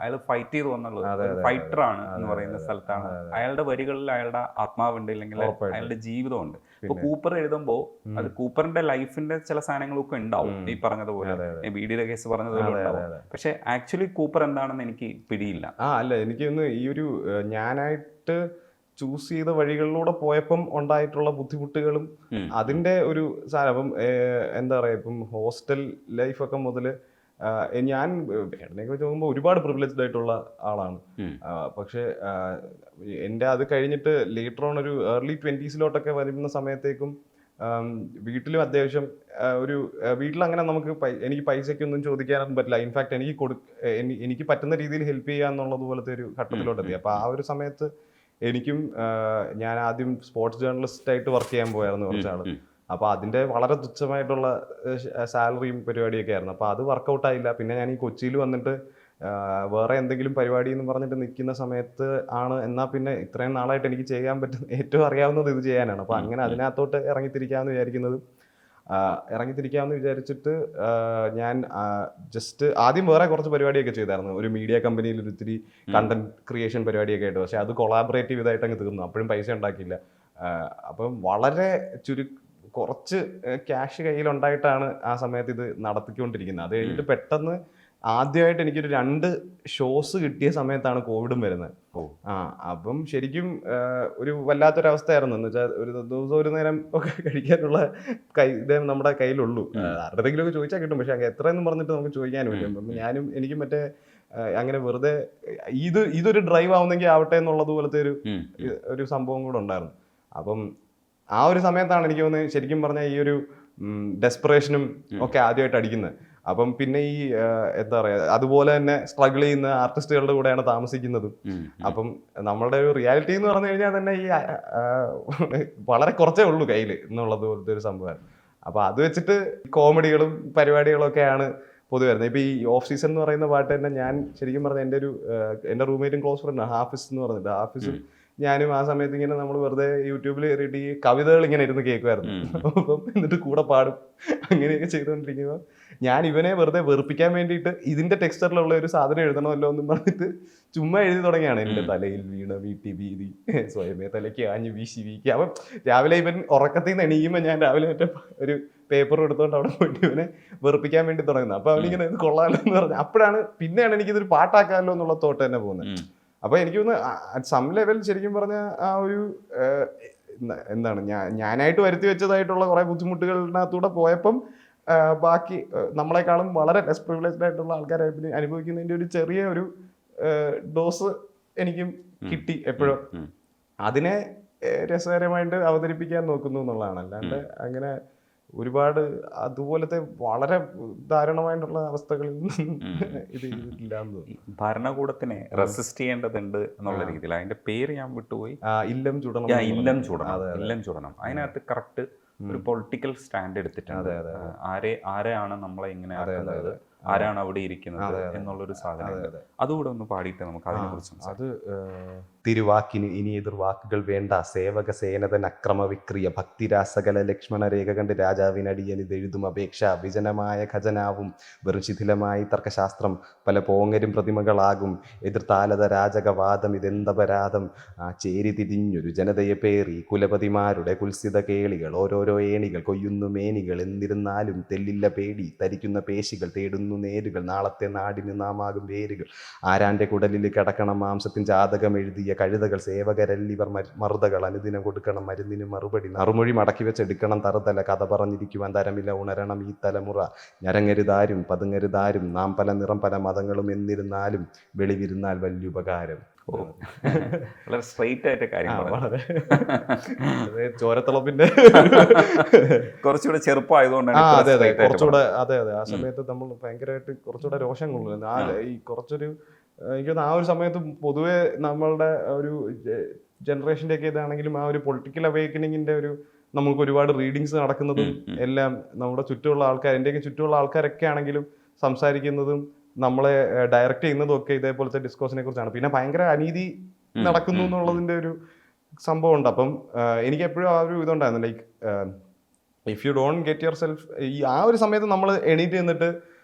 അയാൾ ഫൈറ്റ് ചെയ്ത് വന്നുള്ളത് ഫൈറ്റർ ആണ് എന്ന് പറയുന്ന സ്ഥലത്താണ്. അയാളുടെ വരികളിൽ അയാളുടെ ആത്മാവുണ്ട്, ഇല്ലെങ്കിൽ അയാളുടെ ജീവിതമുണ്ട്. ഇപ്പൊ കൂപ്പർ എഴുതുമ്പോൾ അത് കൂപ്പറിന്റെ ലൈഫിന്റെ ചില സാധനങ്ങളൊക്കെ ഉണ്ടാവും, ഈ പറഞ്ഞതുപോലെ ബീഡിയുടെ കേസ് പറഞ്ഞതുപോലെ ഉണ്ടാവും. പക്ഷെ ആക്ച്വലി കൂപ്പർ എന്താണെന്ന് എനിക്ക് പിടിയില്ല. അല്ല, എനിക്കൊന്ന് ഈ ഒരു ഞാനായിട്ട് ചൂസ് ചെയ്ത വഴികളിലൂടെ പോയപ്പം ഉണ്ടായിട്ടുള്ള ബുദ്ധിമുട്ടുകളും അതിന്റെ ഒരു സാധനം. അപ്പം എന്താ പറയാ, ഇപ്പം ഹോസ്റ്റൽ ലൈഫൊക്കെ മുതല് ഞാൻ വേടനെയൊക്കെ വെച്ച് നോക്കുമ്പോൾ ഒരുപാട് പ്രിവിലേജ്ഡ് ആയിട്ടുള്ള ആളാണ്. പക്ഷെ എൻ്റെ അത് കഴിഞ്ഞിട്ട് ലേറ്റർ ഓൺ ഒരു ഏർലി 20s വരുന്ന സമയത്തേക്കും വീട്ടിലും അത്യാവശ്യം ഒരു വീട്ടിൽ അങ്ങനെ നമുക്ക് എനിക്ക് പൈസയ്ക്കൊന്നും ചോദിക്കാനൊന്നും പറ്റില്ല. ഇൻഫാക്ട് എനിക്ക് പറ്റുന്ന രീതിയിൽ ഹെൽപ്പ് ചെയ്യുക എന്നുള്ളത് പോലത്തെ ഒരു ഘട്ടത്തിലോട്ടെത്തി. അപ്പോൾ ആ ഒരു സമയത്ത് എനിക്കും ഞാൻ ആദ്യം സ്പോർട്സ് ജേർണലിസ്റ്റ് ആയിട്ട് വർക്ക് ചെയ്യാൻ പോയായിരുന്നു കുറച്ചാൾ. അപ്പോൾ അതിൻ്റെ വളരെ തുച്ഛമായിട്ടുള്ള സാലറിയും പരിപാടിയൊക്കെ ആയിരുന്നു. അപ്പോൾ അത് വർക്കൗട്ടായില്ല. പിന്നെ ഞാൻ ഈ കൊച്ചിയിൽ വന്നിട്ട് വേറെ എന്തെങ്കിലും പരിപാടി എന്ന് പറഞ്ഞിട്ട് നിൽക്കുന്ന സമയത്ത് ആണ് എന്നാൽ പിന്നെ ഇത്രയും നാളായിട്ട് എനിക്ക് ചെയ്യാൻ പറ്റുന്ന ഏറ്റവും അറിയാവുന്നത് ഇത് ചെയ്യാനാണ്. അപ്പോൾ അങ്ങനെ അതിനകത്തോട്ട് ഇറങ്ങിത്തിരിക്കാമെന്ന് വിചാരിച്ചിട്ട് ഞാൻ ജസ്റ്റ് ആദ്യം വേറെ കുറച്ച് പരിപാടിയൊക്കെ ചെയ്തായിരുന്നു. ഒരു മീഡിയ കമ്പനിയിൽ ഒരു ഇത്തിരി കണ്ടന്റ് ക്രിയേഷൻ പരിപാടിയൊക്കെ ആയിട്ട്. പക്ഷെ അത് കൊളാബറേറ്റീവ് ഇതായിട്ട് അങ്ങ് തീർന്നു. അപ്പോഴും പൈസ ഉണ്ടാക്കിയില്ല. അപ്പം വളരെ കുറച്ച് ക്യാഷ് കയ്യിലുണ്ടായിട്ടാണ് ആ സമയത്ത് ഇത് നടത്തിക്കൊണ്ടിരിക്കുന്നത്. അത് കഴിഞ്ഞിട്ട് പെട്ടെന്ന് ആദ്യമായിട്ട് എനിക്കൊരു 2 ഷോസ് കിട്ടിയ സമയത്താണ് കോവിഡും വരുന്നത്. അപ്പം ശരിക്കും ഒരു വല്ലാത്തൊരവസ്ഥയായിരുന്നു. എന്ന് വെച്ചാൽ ഒരു ദിവസം ഒരു നേരം ഒക്കെ കഴിക്കാനുള്ള ഇതേ നമ്മുടെ കയ്യിലുള്ളൂ. ആരുടെങ്കിലും ഒക്കെ ചോദിച്ചാൽ കിട്ടും. പക്ഷെ എത്രയെന്ന് പറഞ്ഞിട്ട് നമുക്ക് ചോദിക്കാനുമില്ല. അപ്പം എനിക്കും മറ്റേ അങ്ങനെ വെറുതെ ഇതൊരു ഡ്രൈവ് ആവുന്നെങ്കിൽ ആവട്ടെ എന്നുള്ളത് പോലത്തെ ഒരു സംഭവം കൂടെ ഉണ്ടായിരുന്നു. അപ്പം ആ ഒരു സമയത്താണ് എനിക്ക് തോന്നുന്നത് ശരിക്കും പറഞ്ഞാൽ ഈ ഒരു ഡെസ്പറേഷനും ഒക്കെ ആദ്യമായിട്ട് അടിക്കുന്നത്. അപ്പം പിന്നെ ഈ എന്താ പറയാ, അതുപോലെ തന്നെ സ്ട്രഗിൾ ചെയ്യുന്ന ആർട്ടിസ്റ്റുകളുടെ കൂടെയാണ് താമസിക്കുന്നതും. അപ്പം നമ്മളുടെ ഒരു റിയാലിറ്റി എന്ന് പറഞ്ഞു കഴിഞ്ഞാൽ തന്നെ ഈ വളരെ കുറച്ചേ ഉള്ളൂ കയ്യിൽ എന്നുള്ളത് പോലത്തെ ഒരു സംഭവമായിരുന്നു. അപ്പൊ അത് വെച്ചിട്ട് കോമഡികളും പരിപാടികളും ഒക്കെയാണ് പൊതുവെ വരുന്നത്. ഇപ്പൊ ഈ ഓഫ് സീസൺ എന്ന് പറയുന്ന പാട്ട് തന്നെ ഞാൻ ശരിക്കും പറഞ്ഞാൽ എൻ്റെ റൂംമേറ്റും ക്ലോസ് ഫ്രണ്ട് ഹാഫിസ് എന്ന് പറഞ്ഞിട്ട്, ഹാഫിസും ഞാനും ആ സമയത്ത് ഇങ്ങനെ നമ്മൾ വെറുതെ യൂട്യൂബിൽ കയറിയിട്ട് ഈ കവിതകൾ ഇങ്ങനെ ഇരുന്ന് കേൾക്കുമായിരുന്നു. അപ്പം എന്നിട്ട് കൂടെ പാടും. അങ്ങനെയൊക്കെ ചെയ്തുകൊണ്ടിരിക്കുമ്പോൾ ഞാൻ ഇവനെ വെറുതെ വെറുപ്പിക്കാൻ വേണ്ടിയിട്ട് ഇതിന്റെ ടെക്സ്ചറിലുള്ള ഒരു സാധനം എഴുതണമല്ലോ എന്നും പറഞ്ഞിട്ട് ചുമ്മാ എഴുതി തുടങ്ങിയാണ്. എൻ്റെ തലയിൽ വീണ വീട്ടി വീതി സ്വയമേ തലയ്ക്ക് ആഞ്ഞു വീശി വീക്കി. അപ്പം രാവിലെ ഇവൻ ഉറക്കത്തിൽ നിന്ന് എണീക്കുമ്പോൾ ഞാൻ രാവിലെ മറ്റേ ഒരു പേപ്പർ എടുത്തുകൊണ്ട് അവിടെ പോയിട്ട് ഇവനെ വെറുപ്പിക്കാൻ വേണ്ടി തുടങ്ങുന്നത്. അപ്പൊ അവനിങ്ങനെ ഇത് കൊള്ളാമല്ലോ എന്ന് പറഞ്ഞു. പിന്നെയാണ് എനിക്കിതൊരു പാട്ടാക്കാമല്ലോ എന്നുള്ള തോട്ട് തന്നെ പോകുന്നത്. അപ്പൊ എനിക്ക് തോന്നുന്നു സം ലെവൽ ശരിക്കും പറഞ്ഞ ആ ഒരു എന്താണ് ഞാനായിട്ട് വരുത്തി വെച്ചതായിട്ടുള്ള കുറെ ബുദ്ധിമുട്ടുകളിനകത്തൂടെ പോയപ്പം ബാക്കി നമ്മളെക്കാളും വളരെ ലെസ് പ്രിവിലേജ്ഡ് ആയിട്ടുള്ള ആൾക്കാരെ അനുഭവിക്കുന്നതിന്റെ ഒരു ചെറിയ ഒരു ഡോസ് എനിക്കും കിട്ടി എപ്പോഴും. അതിനെ രസകരമായിട്ട് അവതരിപ്പിക്കാൻ നോക്കുന്നു എന്നുള്ളതാണ്. അല്ലാണ്ട് അങ്ങനെ ഒരുപാട് അതുപോലത്തെ വളരെ ദാരുണമായിട്ടുള്ള അവസ്ഥകളിൽ ഇത് ചെയ്തിട്ടില്ല എന്ന് തോന്നുന്നു. ഭരണകൂടത്തിനെ റെസിസ്റ്റ് ചെയ്യേണ്ടതുണ്ട് എന്നുള്ള രീതിയിൽ അതിന്റെ പേര് ഞാൻ വിട്ടുപോയി. ഇല്ലം ചുടണം. അതിനകത്ത് കറക്റ്റ് ഒരു പൊളിറ്റിക്കൽ സ്റ്റാൻഡ് എടുത്തിട്ടുണ്ട്. ആരെയാണ് നമ്മളെ ഇങ്ങനെ ആക്കുന്നത്, ആരാണ് അവിടെ ഇരിക്കുന്നത് എന്നുള്ളൊരു സാധനം. അതുകൂടെ ഒന്ന് പാടിയിട്ട് നമുക്ക് അതിനെ കുറിച്ച് അത് തിരുവാക്കിന് ഇനി എതിർവാക്കുകൾ വേണ്ട, സേവക സേനതൻ അക്രമ വിക്രിയ ഭക്തിരാസകല ലക്ഷ്മണ രേഖ കണ്ട് രാജാവിനടിയനിതെഴുതും അപേക്ഷ വിജനമായ ഖജനാവും വെറും ശിഥിലമായി തർക്കശാസ്ത്രം പല പോങ്ങരും പ്രതിമകളാകും എതിർത്താലത രാജകവാദം ഇതെന്തപരാധം ചേരി തിരിഞ്ഞൊരു ജനതയെ പേറി കുലപതിമാരുടെ കുൽസിത കേളികൾ ഓരോരോ ഏണികൾ കൊയ്യുന്നു മേനികൾ എന്നിരുന്നാലും തെല്ലില്ല പേടി തരിക്കുന്ന പേശികൾ തേടുന്നു നേരുകൾ നാളത്തെ നാടിന് നാമാകും വേരുകൾ ആരാന്റെ കുടലിൽ കിടക്കണം മാംസത്തിൻ ജാതകം എഴുതിയ കഴുതകൾ സേവകരല്ലിവർ മറുതകൾ അനുദിനം കൊടുക്കണം മരുന്നിന് മറുപടി നറുമൊഴി മടക്കി വെച്ചെടുക്കണം തറുതല കഥ പറഞ്ഞിരിക്കുവാൻ തരമില്ല ഉണരണം ഈ തലമുറ ഞരങ്ങരുതാരും പതുങ്ങരുതാരും നാം പല നിറം പല മതങ്ങളും എന്നിരുന്നാലും വെളിവിരുന്നാൽ വലിയ ഉപകാരം. വളരെ സ്ട്രെയിറ്റ് ആയിട്ട് കാര്യം ചോരത്തിളപ്പിന്റെ കുറച്ചുകൂടെ ചെറുപ്പമായതുകൊണ്ടാണ് കുറച്ചുകൂടെ അതെ ആ സമയത്ത് നമ്മൾ ഭയങ്കരമായിട്ട് കുറച്ചുകൂടെ രോഷം കൊള്ളുന്നത്. ഈ കുറച്ചൊരു എനിക്ക് ആ ഒരു സമയത്ത് പൊതുവെ നമ്മളുടെ ഒരു ജനറേഷൻ്റെ ഒക്കെ ഇതാണെങ്കിലും ആ ഒരു പൊളിറ്റിക്കൽ അവേക്കനിങ്ങിന്റെ ഒരു നമുക്ക് ഒരുപാട് റീഡിങ്സ് നടക്കുന്നതും എല്ലാം നമ്മുടെ ചുറ്റുമുള്ള ആൾക്കാർ എൻ്റെയൊക്കെ ചുറ്റുമുള്ള ആൾക്കാരൊക്കെ ആണെങ്കിലും സംസാരിക്കുന്നതും നമ്മളെ ഡയറക്റ്റ് ചെയ്യുന്നതും ഒക്കെ ഇതേപോലത്തെ ഡിസ്കോസിനെ കുറിച്ചാണ്. പിന്നെ ഭയങ്കര അനീതി നടക്കുന്നു എന്നുള്ളതിന്റെ ഒരു സംഭവം ഉണ്ട്. അപ്പം എനിക്ക് എപ്പോഴും ആ ഒരു ഇതുണ്ടായിരുന്നു. Like if you don't get your self ഈ ആ ഒരു സമയത്ത് നമ്മൾ എണീറ്റ് നിന്നിട്ട്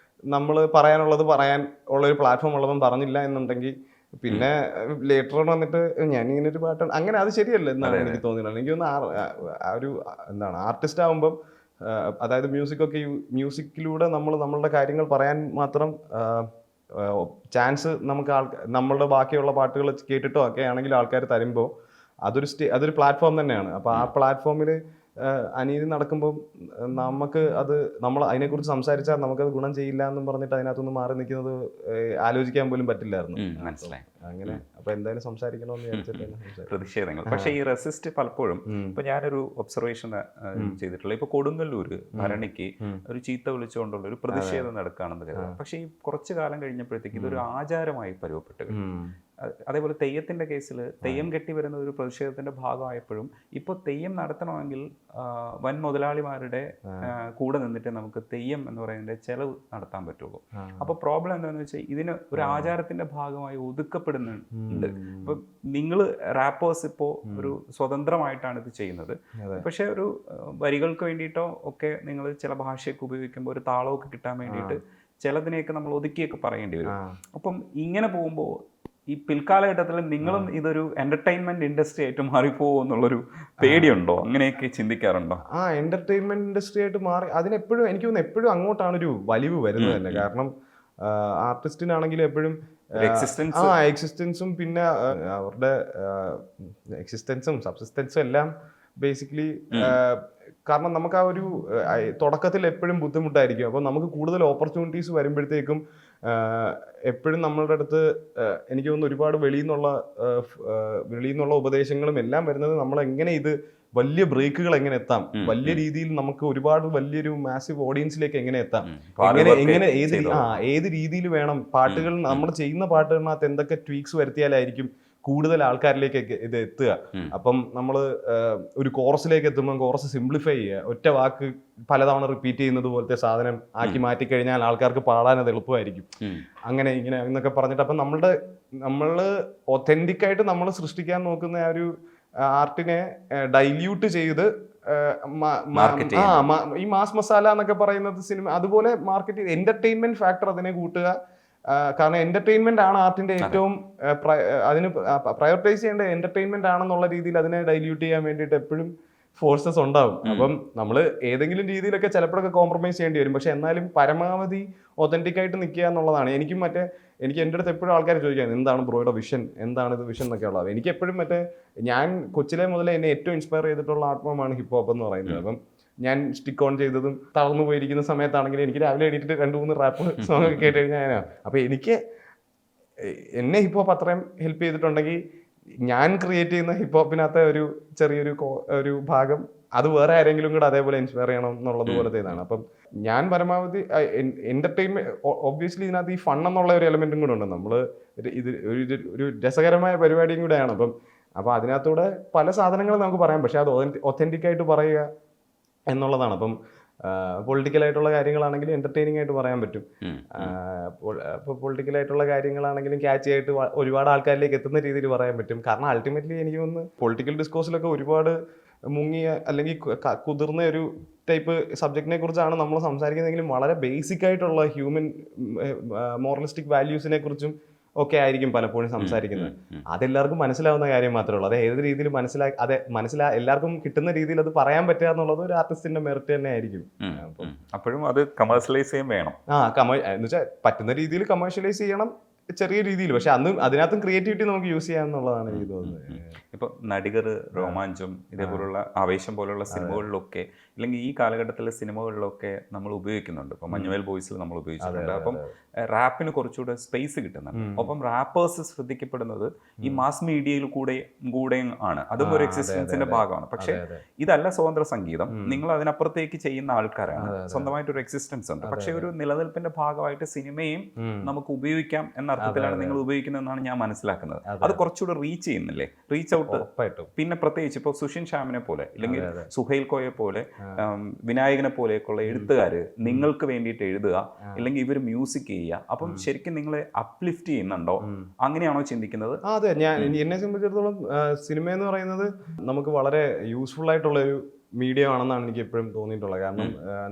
നമ്മൾ പറയാനുള്ളത് പറയാൻ ഉള്ളൊരു പ്ലാറ്റ്ഫോം ഉള്ളതും പറഞ്ഞില്ല എന്നുണ്ടെങ്കിൽ പിന്നെ ലേറ്റർ ഓൺ വന്നിട്ട് ഞാൻ ഇങ്ങനെ ഒരു പാട്ടാണ് അങ്ങനെ അത് ശരിയല്ല എന്നാണ് എനിക്ക് തോന്നിയിട്ടുള്ളത്. എനിക്ക് തോന്നുന്നു ആ ഒരു എന്താണ് ആർട്ടിസ്റ്റ് ആകുമ്പം അതായത് മ്യൂസിക്കിലൂടെ നമ്മളുടെ കാര്യങ്ങൾ പറയാൻ മാത്രം ചാൻസ് നമുക്ക് നമ്മളുടെ ബാക്കിയുള്ള പാട്ടുകൾ കേട്ടിട്ടോ ഒക്കെ ആണെങ്കിൽ ആൾക്കാർ തരുമ്പോൾ അതൊരു പ്ലാറ്റ്ഫോം തന്നെയാണ്. അപ്പോൾ ആ പ്ലാറ്റ്ഫോമിൽ അനീതി നടക്കുമ്പോൾ നമ്മൾ അതിനെക്കുറിച്ച് സംസാരിച്ചാൽ നമുക്കത് ഗുണം ചെയ്യില്ല എന്നും പറഞ്ഞിട്ട് അതിനകത്തുനിന്ന് മാറി നിൽക്കുന്നത് ആലോചിക്കാൻ പോലും പറ്റില്ലായിരുന്നു. മനസ്സിലായി. അങ്ങനെ അപ്പൊ എന്തായാലും സംസാരിക്കണമെന്ന് വിചാരിച്ചിട്ട് പ്രതിഷേധങ്ങൾ. പക്ഷേ ഈ റെസിസ്റ്റ് പലപ്പോഴും ഇപ്പൊ ഞാനൊരു ഒബ്സർവേഷൻ ചെയ്തിട്ടുള്ള ഇപ്പൊ കൊടുങ്ങല്ലൂര് ഭരണിക്ക് ഒരു ചീത്ത വിളിച്ചുകൊണ്ടുള്ള ഒരു പ്രതിഷേധം നടക്കുകയാണെന്ന് കരുതാം. പക്ഷേ ഈ കുറച്ചു കാലം കഴിഞ്ഞപ്പോഴത്തേക്ക് ഇതൊരു ആചാരമായി പരുവപ്പെട്ടു. അതേപോലെ തെയ്യത്തിന്റെ കേസിൽ തെയ്യം കെട്ടി വരുന്ന ഒരു പ്രതിഷേധത്തിന്റെ ഭാഗമായപ്പോഴും ഇപ്പോൾ തെയ്യം നടത്തണമെങ്കിൽ വൻ മുതലാളിമാരുടെ കൂടെ നിന്നിട്ട് നമുക്ക് തെയ്യം എന്ന് പറയുന്നതിന്റെ ചെലവ് നടത്താൻ പറ്റുള്ളൂ. അപ്പോൾ പ്രോബ്ലം എന്താണെന്ന് വെച്ചാൽ ഇതിന് ഒരു ആചാരത്തിന്റെ ഭാഗമായി ഒതുക്കപ്പെടുന്നുണ്ട്. ഇപ്പൊ നിങ്ങൾ റാപ്പേഴ്സ് ഇപ്പോൾ ഒരു സ്വതന്ത്രമായിട്ടാണ് ഇത് ചെയ്യുന്നത്. പക്ഷെ ഒരു വരികൾക്ക് വേണ്ടിയിട്ടോ ഒക്കെ നിങ്ങൾ ചില ഭാഷയൊക്കെ ഉപയോഗിക്കുമ്പോൾ ഒരു താളമൊക്കെ കിട്ടാൻ വേണ്ടിയിട്ട് ചിലതിനെയൊക്കെ നമ്മൾ ഒതുക്കിയൊക്കെ പറയേണ്ടി വരും. അപ്പം ഇങ്ങനെ പോകുമ്പോൾ ഈ പിൽക്കാലഘട്ടത്തിൽ നിങ്ങളും ഇതൊരു എന്റർടൈൻമെന്റ് ഇൻഡസ്ട്രി ആയിട്ട് മാറിപ്പോകുമോ എന്നുള്ളൊരു പേടിയുണ്ടോ? അങ്ങനെയൊക്കെ ചിന്തിക്കാറുണ്ടോ? എന്റർടൈൻമെന്റ് ഇൻഡസ്ട്രി ആയിട്ട് മാറി അതിനെപ്പോഴും എനിക്ക് തോന്നുന്നു എപ്പോഴും അങ്ങോട്ടാണ് ഒരു വലിവ് വരുന്നത് തന്നെ. കാരണം ആർട്ടിസ്റ്റിനാണെങ്കിലും എപ്പോഴും എക്സിസ്റ്റൻസും പിന്നെ അവരുടെ എക്സിസ്റ്റൻസും സബ്സിസ്റ്റൻസും എല്ലാം ബേസിക്കലി കാരണം നമുക്ക് ആ ഒരു തുടക്കത്തിൽ എപ്പോഴും ബുദ്ധിമുട്ടായിരിക്കും. അപ്പോൾ നമുക്ക് കൂടുതൽ ഓപ്പർച്യൂണിറ്റീസ് വരുമ്പോഴത്തേക്കും എപ്പോഴും നമ്മളുടെ അടുത്ത് എനിക്ക് തോന്നുന്നു ഒരുപാട് വെളിയിൽ നിന്നുള്ള ഉപദേശങ്ങളും എല്ലാം വരുന്നത് നമ്മളെങ്ങനെ ഇത് വലിയ ബ്രേക്കുകൾ എങ്ങനെ എത്താം, വലിയ രീതിയിൽ നമുക്ക് ഒരുപാട് വലിയൊരു മാസീവ് ഓഡിയൻസിലേക്ക് എങ്ങനെ എത്താം, എങ്ങനെ ഏത് രീതിയിൽ വേണം പാട്ടുകൾ നമ്മൾ ചെയ്യുന്ന പാട്ടുകളിനകത്ത് എന്തൊക്കെ ട്വീക്സ് വരുത്തിയാലായിരിക്കും കൂടുതൽ ആൾക്കാരിലേക്ക് ഇത് എത്തുക. അപ്പം നമ്മൾ ഒരു കോറസിലേക്ക് എത്തുമ്പോൾ കോറസ് സിംപ്ലിഫൈ ചെയ്യുക, ഒറ്റ വാക്ക് പലതവണ റിപ്പീറ്റ് ചെയ്യുന്നത് പോലത്തെ സാധനം ആക്കി മാറ്റിക്കഴിഞ്ഞാൽ ആൾക്കാർക്ക് പാടാൻ അത് എളുപ്പമായിരിക്കും. അങ്ങനെ ഇങ്ങനെ എന്നൊക്കെ പറഞ്ഞിട്ട് അപ്പം നമ്മൾ ഒത്തന്റിക് ആയിട്ട് നമ്മൾ സൃഷ്ടിക്കാൻ നോക്കുന്ന ആ ഒരു ആർട്ടിനെ ഡൈല്യൂട്ട് ചെയ്ത് ഈ മാസ് മസാല എന്നൊക്കെ പറയുന്നത് സിനിമ അതുപോലെ മാർക്കറ്റ് എന്റർടൈൻമെന്റ് ഫാക്ടർ അതിനെ കൂട്ടുക. കാരണം എന്റർടൈൻമെന്റ് ആണ് ആർട്ടിന്റെ ഏറ്റവും അതിന് പ്രയോറിറ്റൈസ് ചെയ്യേണ്ട എന്റർടൈൻമെന്റ് ആണെന്നുള്ള രീതിയിൽ അതിനെ ഡൈല്യൂട്ട് ചെയ്യാൻ വേണ്ടിയിട്ട് എപ്പോഴും ഫോഴ്സസ് ഉണ്ടാവും. അപ്പം നമ്മൾ ഏതെങ്കിലും രീതിയിലൊക്കെ ചിലപ്പോഴൊക്കെ കോംപ്രമൈസ് ചെയ്യേണ്ടി വരും. പക്ഷെ എന്നാലും പരമാവധി ഒതന്റിക് ആയിട്ട് നിൽക്കുക എന്നുള്ളതാണ്. എനിക്ക് എൻ്റെ അടുത്ത് എപ്പോഴും ആൾക്കാർ ചോദിക്കാൻ എന്താണ് ബ്രോയുടെ വിഷൻ, എന്താണ് ഇത് വിഷൻ എന്നൊക്കെ ഉള്ളത്. എനിക്ക് എപ്പോഴും ഞാൻ കൊച്ചിലെ മുതലേ എന്നെ ഏറ്റവും ഇൻസ്പയർ ചെയ്തിട്ടുള്ള ആത്മമാണ് ഹിപ്പ് ഹോപ്പ് എന്ന് പറയുന്നത്. അപ്പം ഞാൻ സ്റ്റിക്ക് ഓൺ ചെയ്തതും തളർന്നു പോയിരിക്കുന്ന സമയത്താണെങ്കിൽ എനിക്ക് രാവിലെ എണീറ്റിട്ട് 2-3 റാപ്പ് സോങ് ഒക്കെ കേട്ട് കഴിഞ്ഞാൽ അപ്പോൾ എന്നെ ഹിപ്പ് ഹോപ്പ് അത്രയും ഹെൽപ്പ് ചെയ്തിട്ടുണ്ടെങ്കിൽ ഞാൻ ക്രിയേറ്റ് ചെയ്യുന്ന ഹിപ്പ് ഹോപ്പിനകത്തെ ഒരു ചെറിയൊരു ഭാഗം അത് വേറെ ആരെങ്കിലും കൂടെ അതേപോലെ ഇൻസ്പയർ ചെയ്യണം എന്നുള്ളത് പോലത്തെ ഇതാണ്. അപ്പം ഞാൻ പരമാവധി എന്റർടൈൻമെന്റ് ഒബ്വിയസ്ലി ഇതിനകത്ത് ഈ ഫൺ എന്നുള്ള ഒരു എലമെന്റും കൂടെ ഉണ്ട്. നമ്മൾ ഇത് ഒരു രസകരമായ പരിപാടിയും കൂടെയാണ്. അപ്പം അതിനകത്തൂടെ പല സാധനങ്ങളും നമുക്ക് പറയാം. പക്ഷെ അത് ഒത്തന്റിക് ആയിട്ട് പറയുക എന്നുള്ളതാണ്. അപ്പം പൊളിറ്റിക്കലായിട്ടുള്ള കാര്യങ്ങളാണെങ്കിലും എന്റർടൈനിങ് ആയിട്ട് പറയാൻ പറ്റും. ഇപ്പോൾ പൊളിറ്റിക്കലായിട്ടുള്ള കാര്യങ്ങളാണെങ്കിലും ക്യാച്ച് ആയിട്ട് ഒരുപാട് ആൾക്കാരിലേക്ക് എത്തുന്ന രീതിയിൽ പറയാൻ പറ്റും. കാരണം അൾട്ടിമേറ്റ്ലി എനിക്ക് തോന്നുന്നു പൊളിറ്റിക്കൽ ഡിസ്കോഴ്സിലൊക്കെ ഒരുപാട് മുങ്ങിയ അല്ലെങ്കിൽ കുതിർന്ന ഒരു ടൈപ്പ് സബ്ജക്റ്റിനെ കുറിച്ചാണ് നമ്മൾ സംസാരിക്കുന്നതെങ്കിലും വളരെ ബേസിക് ആയിട്ടുള്ള ഹ്യൂമൻ മോറലിസ്റ്റിക് വാല്യൂസിനെ കുറിച്ചും ഒക്കെ ആയിരിക്കും പലപ്പോഴും സംസാരിക്കുന്നത്. അതെല്ലാവർക്കും മനസ്സിലാവുന്ന കാര്യം മാത്രമേ ഉള്ളൂ. അത് ഏത് രീതിയിൽ എല്ലാവർക്കും കിട്ടുന്ന രീതിയിൽ അത് പറയാൻ പറ്റുക എന്നുള്ളത് ഒരു ആർട്ടിസ്റ്റിന്റെ മെറിറ്റ് തന്നെ ആയിരിക്കും. അപ്പോഴും അത് കമേഴ്ഷ്യലൈസ് ചെയ്യാൻ വേണം. എന്ന് വെച്ചാൽ പറ്റുന്ന രീതിയിൽ കമേഴ്ഷ്യലൈസ് ചെയ്യണം ചെറിയ രീതിയിൽ. പക്ഷെ അതിനകത്തും ക്രിയേറ്റിവിറ്റി നമുക്ക് യൂസ് ചെയ്യാന്നുള്ളതാണ് എനിക്ക് തോന്നുന്നത്. ഇപ്പൊ നടികർ, രോമാഞ്ചം, ഇതേപോലുള്ള ആവേശം പോലുള്ള സിനിമകളിലൊക്കെ അല്ലെങ്കിൽ ഈ കാലഘട്ടത്തിലെ സിനിമകളിലൊക്കെ നമ്മൾ ഉപയോഗിക്കുന്നുണ്ട്. ഇപ്പൊ മഞ്ഞുവേൽ ബോയ്സിൽ നമ്മൾ ഉപയോഗിച്ചിട്ടുണ്ട്. അപ്പം റാപ്പിന് കുറച്ചുകൂടെ സ്പേസ് കിട്ടുന്നുണ്ട്. ഒപ്പം റാപ്പേഴ്സ് ശ്രദ്ധിക്കപ്പെടുന്നത് ഈ മാസ് മീഡിയയിൽ കൂടെയും ആണ്. അതും ഒരു എക്സിസ്റ്റൻസിന്റെ ഭാഗമാണ്. പക്ഷെ ഇതല്ല സ്വതന്ത്ര സംഗീതം. നിങ്ങൾ അതിനപ്പുറത്തേക്ക് ചെയ്യുന്ന ആൾക്കാരാണ്. സ്വന്തമായിട്ടൊരു എക്സിസ്റ്റൻസ് ഉണ്ട്. പക്ഷെ ഒരു നിലനിൽപ്പിന്റെ ഭാഗമായിട്ട് സിനിമയും നമുക്ക് ഉപയോഗിക്കാം എന്ന അർത്ഥത്തിലാണ് നിങ്ങൾ ഉപയോഗിക്കുന്നതെന്നാണ് ഞാൻ മനസ്സിലാക്കുന്നത്. അത് കുറച്ചുകൂടെ റീച്ച് ചെയ്യുന്നില്ലേ? Reach out. പിന്നെ പ്രത്യേകിച്ച് ഇപ്പോൾ സുഷിൻ ശ്യാമിനെ പോലെ അല്ലെങ്കിൽ സുഹൈൽ കോയെ പോലെ വിനായകനെ പോലെയൊക്കെയുള്ള എഴുത്തുകാര് നിങ്ങൾക്ക് വേണ്ടിയിട്ട് എഴുതുക, അല്ലെങ്കിൽ ഇവർ മ്യൂസിക് ചെയ്യുക. അപ്പം ശരിക്കും നിങ്ങളെ അപ്ലിഫ്റ്റ് ചെയ്യുന്നുണ്ടോ? അങ്ങനെയാണോ ചിന്തിക്കുന്നത്? അതെ, എന്നെ സംബന്ധിച്ചിടത്തോളം സിനിമ എന്ന് പറയുന്നത് നമുക്ക് വളരെ യൂസ്ഫുൾ ആയിട്ടുള്ള ഒരു മീഡിയം ആണെന്നാണ് എനിക്ക് എപ്പോഴും തോന്നിയിട്ടുള്ളത്. കാരണം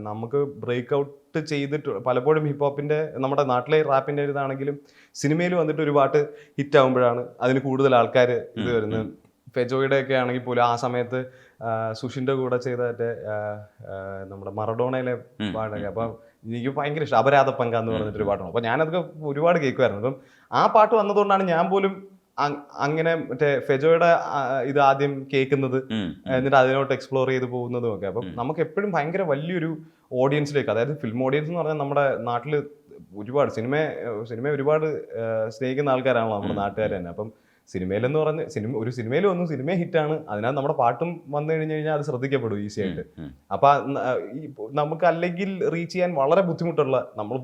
നമുക്ക് ബ്രേക്ക് ഔട്ട് ചെയ്തിട്ട് പലപ്പോഴും ഹിപ്പ് ഹോപ്പിന്റെ നമ്മുടെ നാട്ടിലെ റാപ്പിന്റെ ഇതാണെങ്കിലും സിനിമയിൽ വന്നിട്ട് ഒരു പാട്ട് ഹിറ്റ് ആകുമ്പോഴാണ് അതിന് കൂടുതൽ ആൾക്കാർ ഇത് വരുന്നത്. ഫെജോയുടെ ഒക്കെ ആണെങ്കിൽ പോലും ആ സമയത്ത് സുഷിന്റെ കൂടെ ചെയ്ത നമ്മുടെ മറഡോണയിലെ പാട്ടൊക്കെ അപ്പം എനിക്ക് ഭയങ്കര ഇഷ്ടം. അപരാധ പങ്ക എന്ന് പറഞ്ഞിട്ടൊരു പാട്ടാണ്. അപ്പൊ ഞാനതൊക്കെ ഒരുപാട് കേൾക്കുമായിരുന്നു. അപ്പം ആ പാട്ട് വന്നതുകൊണ്ടാണ് ഞാൻ പോലും അങ്ങനെ മറ്റേ ഫെജോയുടെ ഇത് ആദ്യം കേൾക്കുന്നത്, എന്നിട്ട് അതിനോട്ട് എക്സ്പ്ലോർ ചെയ്ത് പോകുന്നതും ഒക്കെ. അപ്പം നമുക്ക് എപ്പോഴും ഭയങ്കര വലിയൊരു ഓഡിയൻസിലേക്ക്, അതായത് ഫിലിം ഓഡിയൻസ് എന്ന് പറഞ്ഞാൽ നമ്മുടെ നാട്ടിൽ ഒരുപാട് സിനിമ ഒരുപാട് സ്നേഹിക്കുന്ന ആൾക്കാരാണല്ലോ നമ്മുടെ നാട്ടുകാർ തന്നെ. അപ്പം സിനിമയിലെന്ന് പറഞ്ഞ് ഒരു സിനിമയിൽ വന്നു, സിനിമ ഹിറ്റാണ്, അതിനകത്ത് നമ്മുടെ പാട്ടും വന്നു കഴിഞ്ഞു കഴിഞ്ഞാൽ അത് ശ്രദ്ധിക്കപ്പെടും ഈസി ആയിട്ട്. അപ്പൊ നമുക്ക് അല്ലെങ്കിൽ റീച്ച് ചെയ്യാൻ വളരെ ബുദ്ധിമുട്ടുള്ള, നമ്മൾ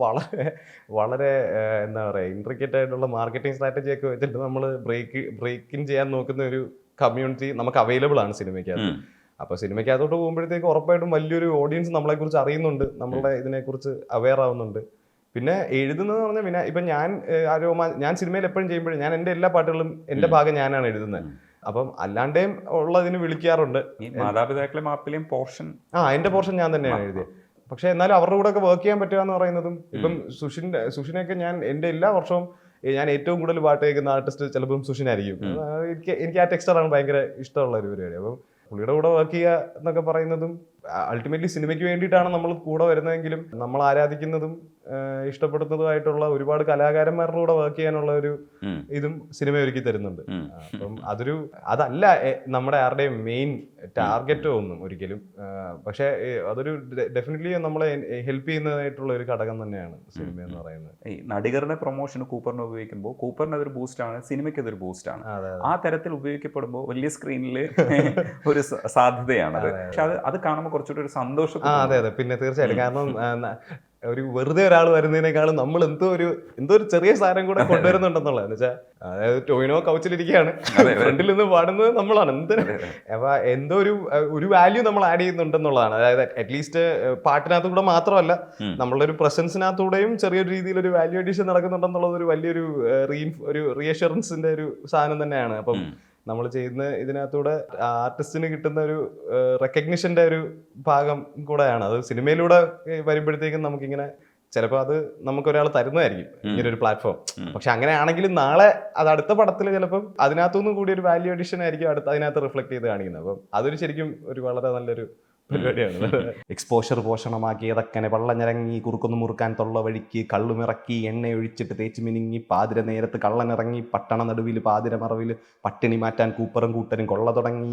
വളരെ എന്താ പറയുക ഇൻട്രിക്കറ്റ് ആയിട്ടുള്ള മാർക്കറ്റിംഗ് സ്ട്രാറ്റജി ഒക്കെ വെച്ചിട്ട് നമ്മൾ ബ്രേക്കിംഗ് ചെയ്യാൻ നോക്കുന്ന ഒരു കമ്മ്യൂണിറ്റി നമുക്ക് അവൈലബിൾ ആണ് സിനിമയ്ക്കകത്ത്. അപ്പൊ സിനിമയ്ക്കകത്തോട്ട് പോകുമ്പോഴത്തേക്ക് ഉറപ്പായിട്ടും വലിയൊരു ഓഡിയൻസ് നമ്മളെ കുറിച്ച് അറിയുന്നുണ്ട്, നമ്മളുടെ ഇതിനെക്കുറിച്ച് അവെയർ ആവുന്നുണ്ട്. പിന്നെ എഴുതുന്നത് പറഞ്ഞാൽ പിന്നെ ഇപ്പൊ ഞാൻ സിനിമയിൽ എപ്പോഴും ചെയ്യുമ്പോഴും ഞാൻ എൻ്റെ എല്ലാ പാട്ടുകളും എൻ്റെ ഭാഗം ഞാനാണ് എഴുതുന്നത്. അപ്പം അല്ലാണ്ടേയും ഉള്ളതിന് വിളിക്കാറുണ്ട്. മാതാപിതാക്കളെ മാപ്പിലെയും പോർഷൻ എൻ്റെ പോർഷൻ ഞാൻ തന്നെയാണ് എഴുതിയത്. പക്ഷെ എന്നാലും അവരുടെ കൂടെ ഒക്കെ വർക്ക് ചെയ്യാൻ പറ്റുക എന്ന് പറയുന്നതും, ഇപ്പം സുഷിനെയൊക്കെ ഞാൻ എൻ്റെ എല്ലാ വർഷവും ഞാൻ ഏറ്റവും കൂടുതൽ പാട്ട് കേൾക്കുന്ന ആർട്ടിസ്റ്റ് ചിലപ്പം സുഷിനായിരിക്കും. എനിക്ക് ആ ടെക്സ്റ്ററാണ് ഭയങ്കര ഇഷ്ടമുള്ള ഒരു പരിപാടി. അപ്പം പുള്ളിയുടെ കൂടെ വർക്ക് ചെയ്യുക എന്നൊക്കെ പറയുന്നതും അൾട്ടിമേറ്റ്ലി സിനിമയ്ക്ക് വേണ്ടിയിട്ടാണ് നമ്മൾ കൂടെ വരുന്നതെങ്കിലും നമ്മൾ ആരാധിക്കുന്നതും ഇഷ്ടപ്പെടുന്നതുമായിട്ടുള്ള ഒരുപാട് കലാകാരന്മാരുടെ കൂടെ വർക്ക് ചെയ്യാനുള്ള ഒരു ഇതും സിനിമ ഒരുക്കി തരുന്നുണ്ട്. അപ്പം അതല്ല നമ്മുടെ ആരുടെയും മെയിൻ ടാർഗറ്റോ ഒന്നും ഒരിക്കലും. പക്ഷെ അതൊരു ഡെഫിനറ്റ്ലി നമ്മളെ ഹെൽപ്പ് ചെയ്യുന്നതായിട്ടുള്ള ഒരു ഘടകം തന്നെയാണ് സിനിമ എന്ന് പറയുന്നത്. ഈ നടികരുടെ പ്രൊമോഷന് കൂപ്പറിനെ ഉപയോഗിക്കുമ്പോൾ കൂപ്പറിന് അതൊരു ബൂസ്റ്റാണ്, സിനിമയ്ക്ക് അതൊരു ബൂസ്റ്റാണ്. ആ തരത്തിൽ ഉപയോഗിക്കപ്പെടുമ്പോൾ വലിയ സ്ക്രീനിൽ ഒരു സാധ്യതയാണ്. പക്ഷെ അത് കാണുമ്പോൾ കുറച്ചുകൂടി ഒരു സന്തോഷം. അതെ, പിന്നെ തീർച്ചയായിട്ടും. കാരണം ഒരു വെറുതെ ഒരാൾ വരുന്നതിനേക്കാളും നമ്മൾ എന്തോ ഒരു ചെറിയ സാധനം കൂടെ കൊണ്ടുവരുന്നുണ്ടെന്നുള്ളത്. എന്ന് വെച്ചാൽ അതായത് ടോയിനോ കൗച്ചിലിരിക്കുകയാണ്, ഫ്രണ്ടിൽ നിന്ന് പാടുന്നത് നമ്മളാണ്. അപ്പൊ എന്തോ ഒരു വാല്യൂ നമ്മൾ ആഡ് ചെയ്യുന്നുണ്ടെന്നുള്ളതാണ്. അതായത് അറ്റ്ലീസ്റ്റ് പാട്ടിനകത്തു കൂടെ മാത്രമല്ല, നമ്മളുടെ ഒരു പ്രസൻസിനകത്തൂടെയും ചെറിയൊരു രീതിയിൽ ഒരു വാല്യൂ അഡീഷൻ നടക്കുന്നുണ്ടെന്നുള്ളത് ഒരു വലിയൊരു റീഅഷ്വറൻസിന്റെ ഒരു സാധനം തന്നെയാണ്. അപ്പം നമ്മൾ ചെയ്യുന്ന ഇതിനകത്തൂടെ ആർട്ടിസ്റ്റിന് കിട്ടുന്ന ഒരു റെക്കഗ്നിഷന്റെ ഒരു ഭാഗം കൂടെയാണ്. അത് സിനിമയിലൂടെ വരുമ്പോഴത്തേക്കും നമുക്കിങ്ങനെ ചിലപ്പോൾ അത് നമുക്കൊരാൾ തരുന്നതായിരിക്കും ഇങ്ങനെ ഒരു പ്ലാറ്റ്ഫോം. പക്ഷെ അങ്ങനെയാണെങ്കിലും നാളെ അത് അടുത്ത പടത്തിൽ ചിലപ്പം അതിനകത്തുനിന്നും കൂടി ഒരു വാല്യൂ അഡീഷൻ ആയിരിക്കും അതിനകത്ത് റിഫ്ലക്ട് ചെയ്ത് കാണിക്കുന്നത്. അപ്പം അതൊരു ശരിക്കും ഒരു വളരെ നല്ലൊരു പരിപാടിയാണ്. എക്സ്പോഷർ പോഷണമാക്കിയതക്കനെ വള്ളഞ്ഞിറങ്ങി കുറുക്കൊന്നു മുറുക്കാൻ തൊള്ള വഴിക്ക് കള്ളുമിറക്കി എണ്ണയൊഴിച്ചിട്ട് തേച്ച് മിനിങ്ങി പാതിര നേരത്ത് കള്ളനിറങ്ങി പട്ടണ നടുവിൽ പാതിര മറവിൽ പട്ടിണി മാറ്റാൻ കൂപ്പറും കൂട്ടരും കൊള്ള തുടങ്ങി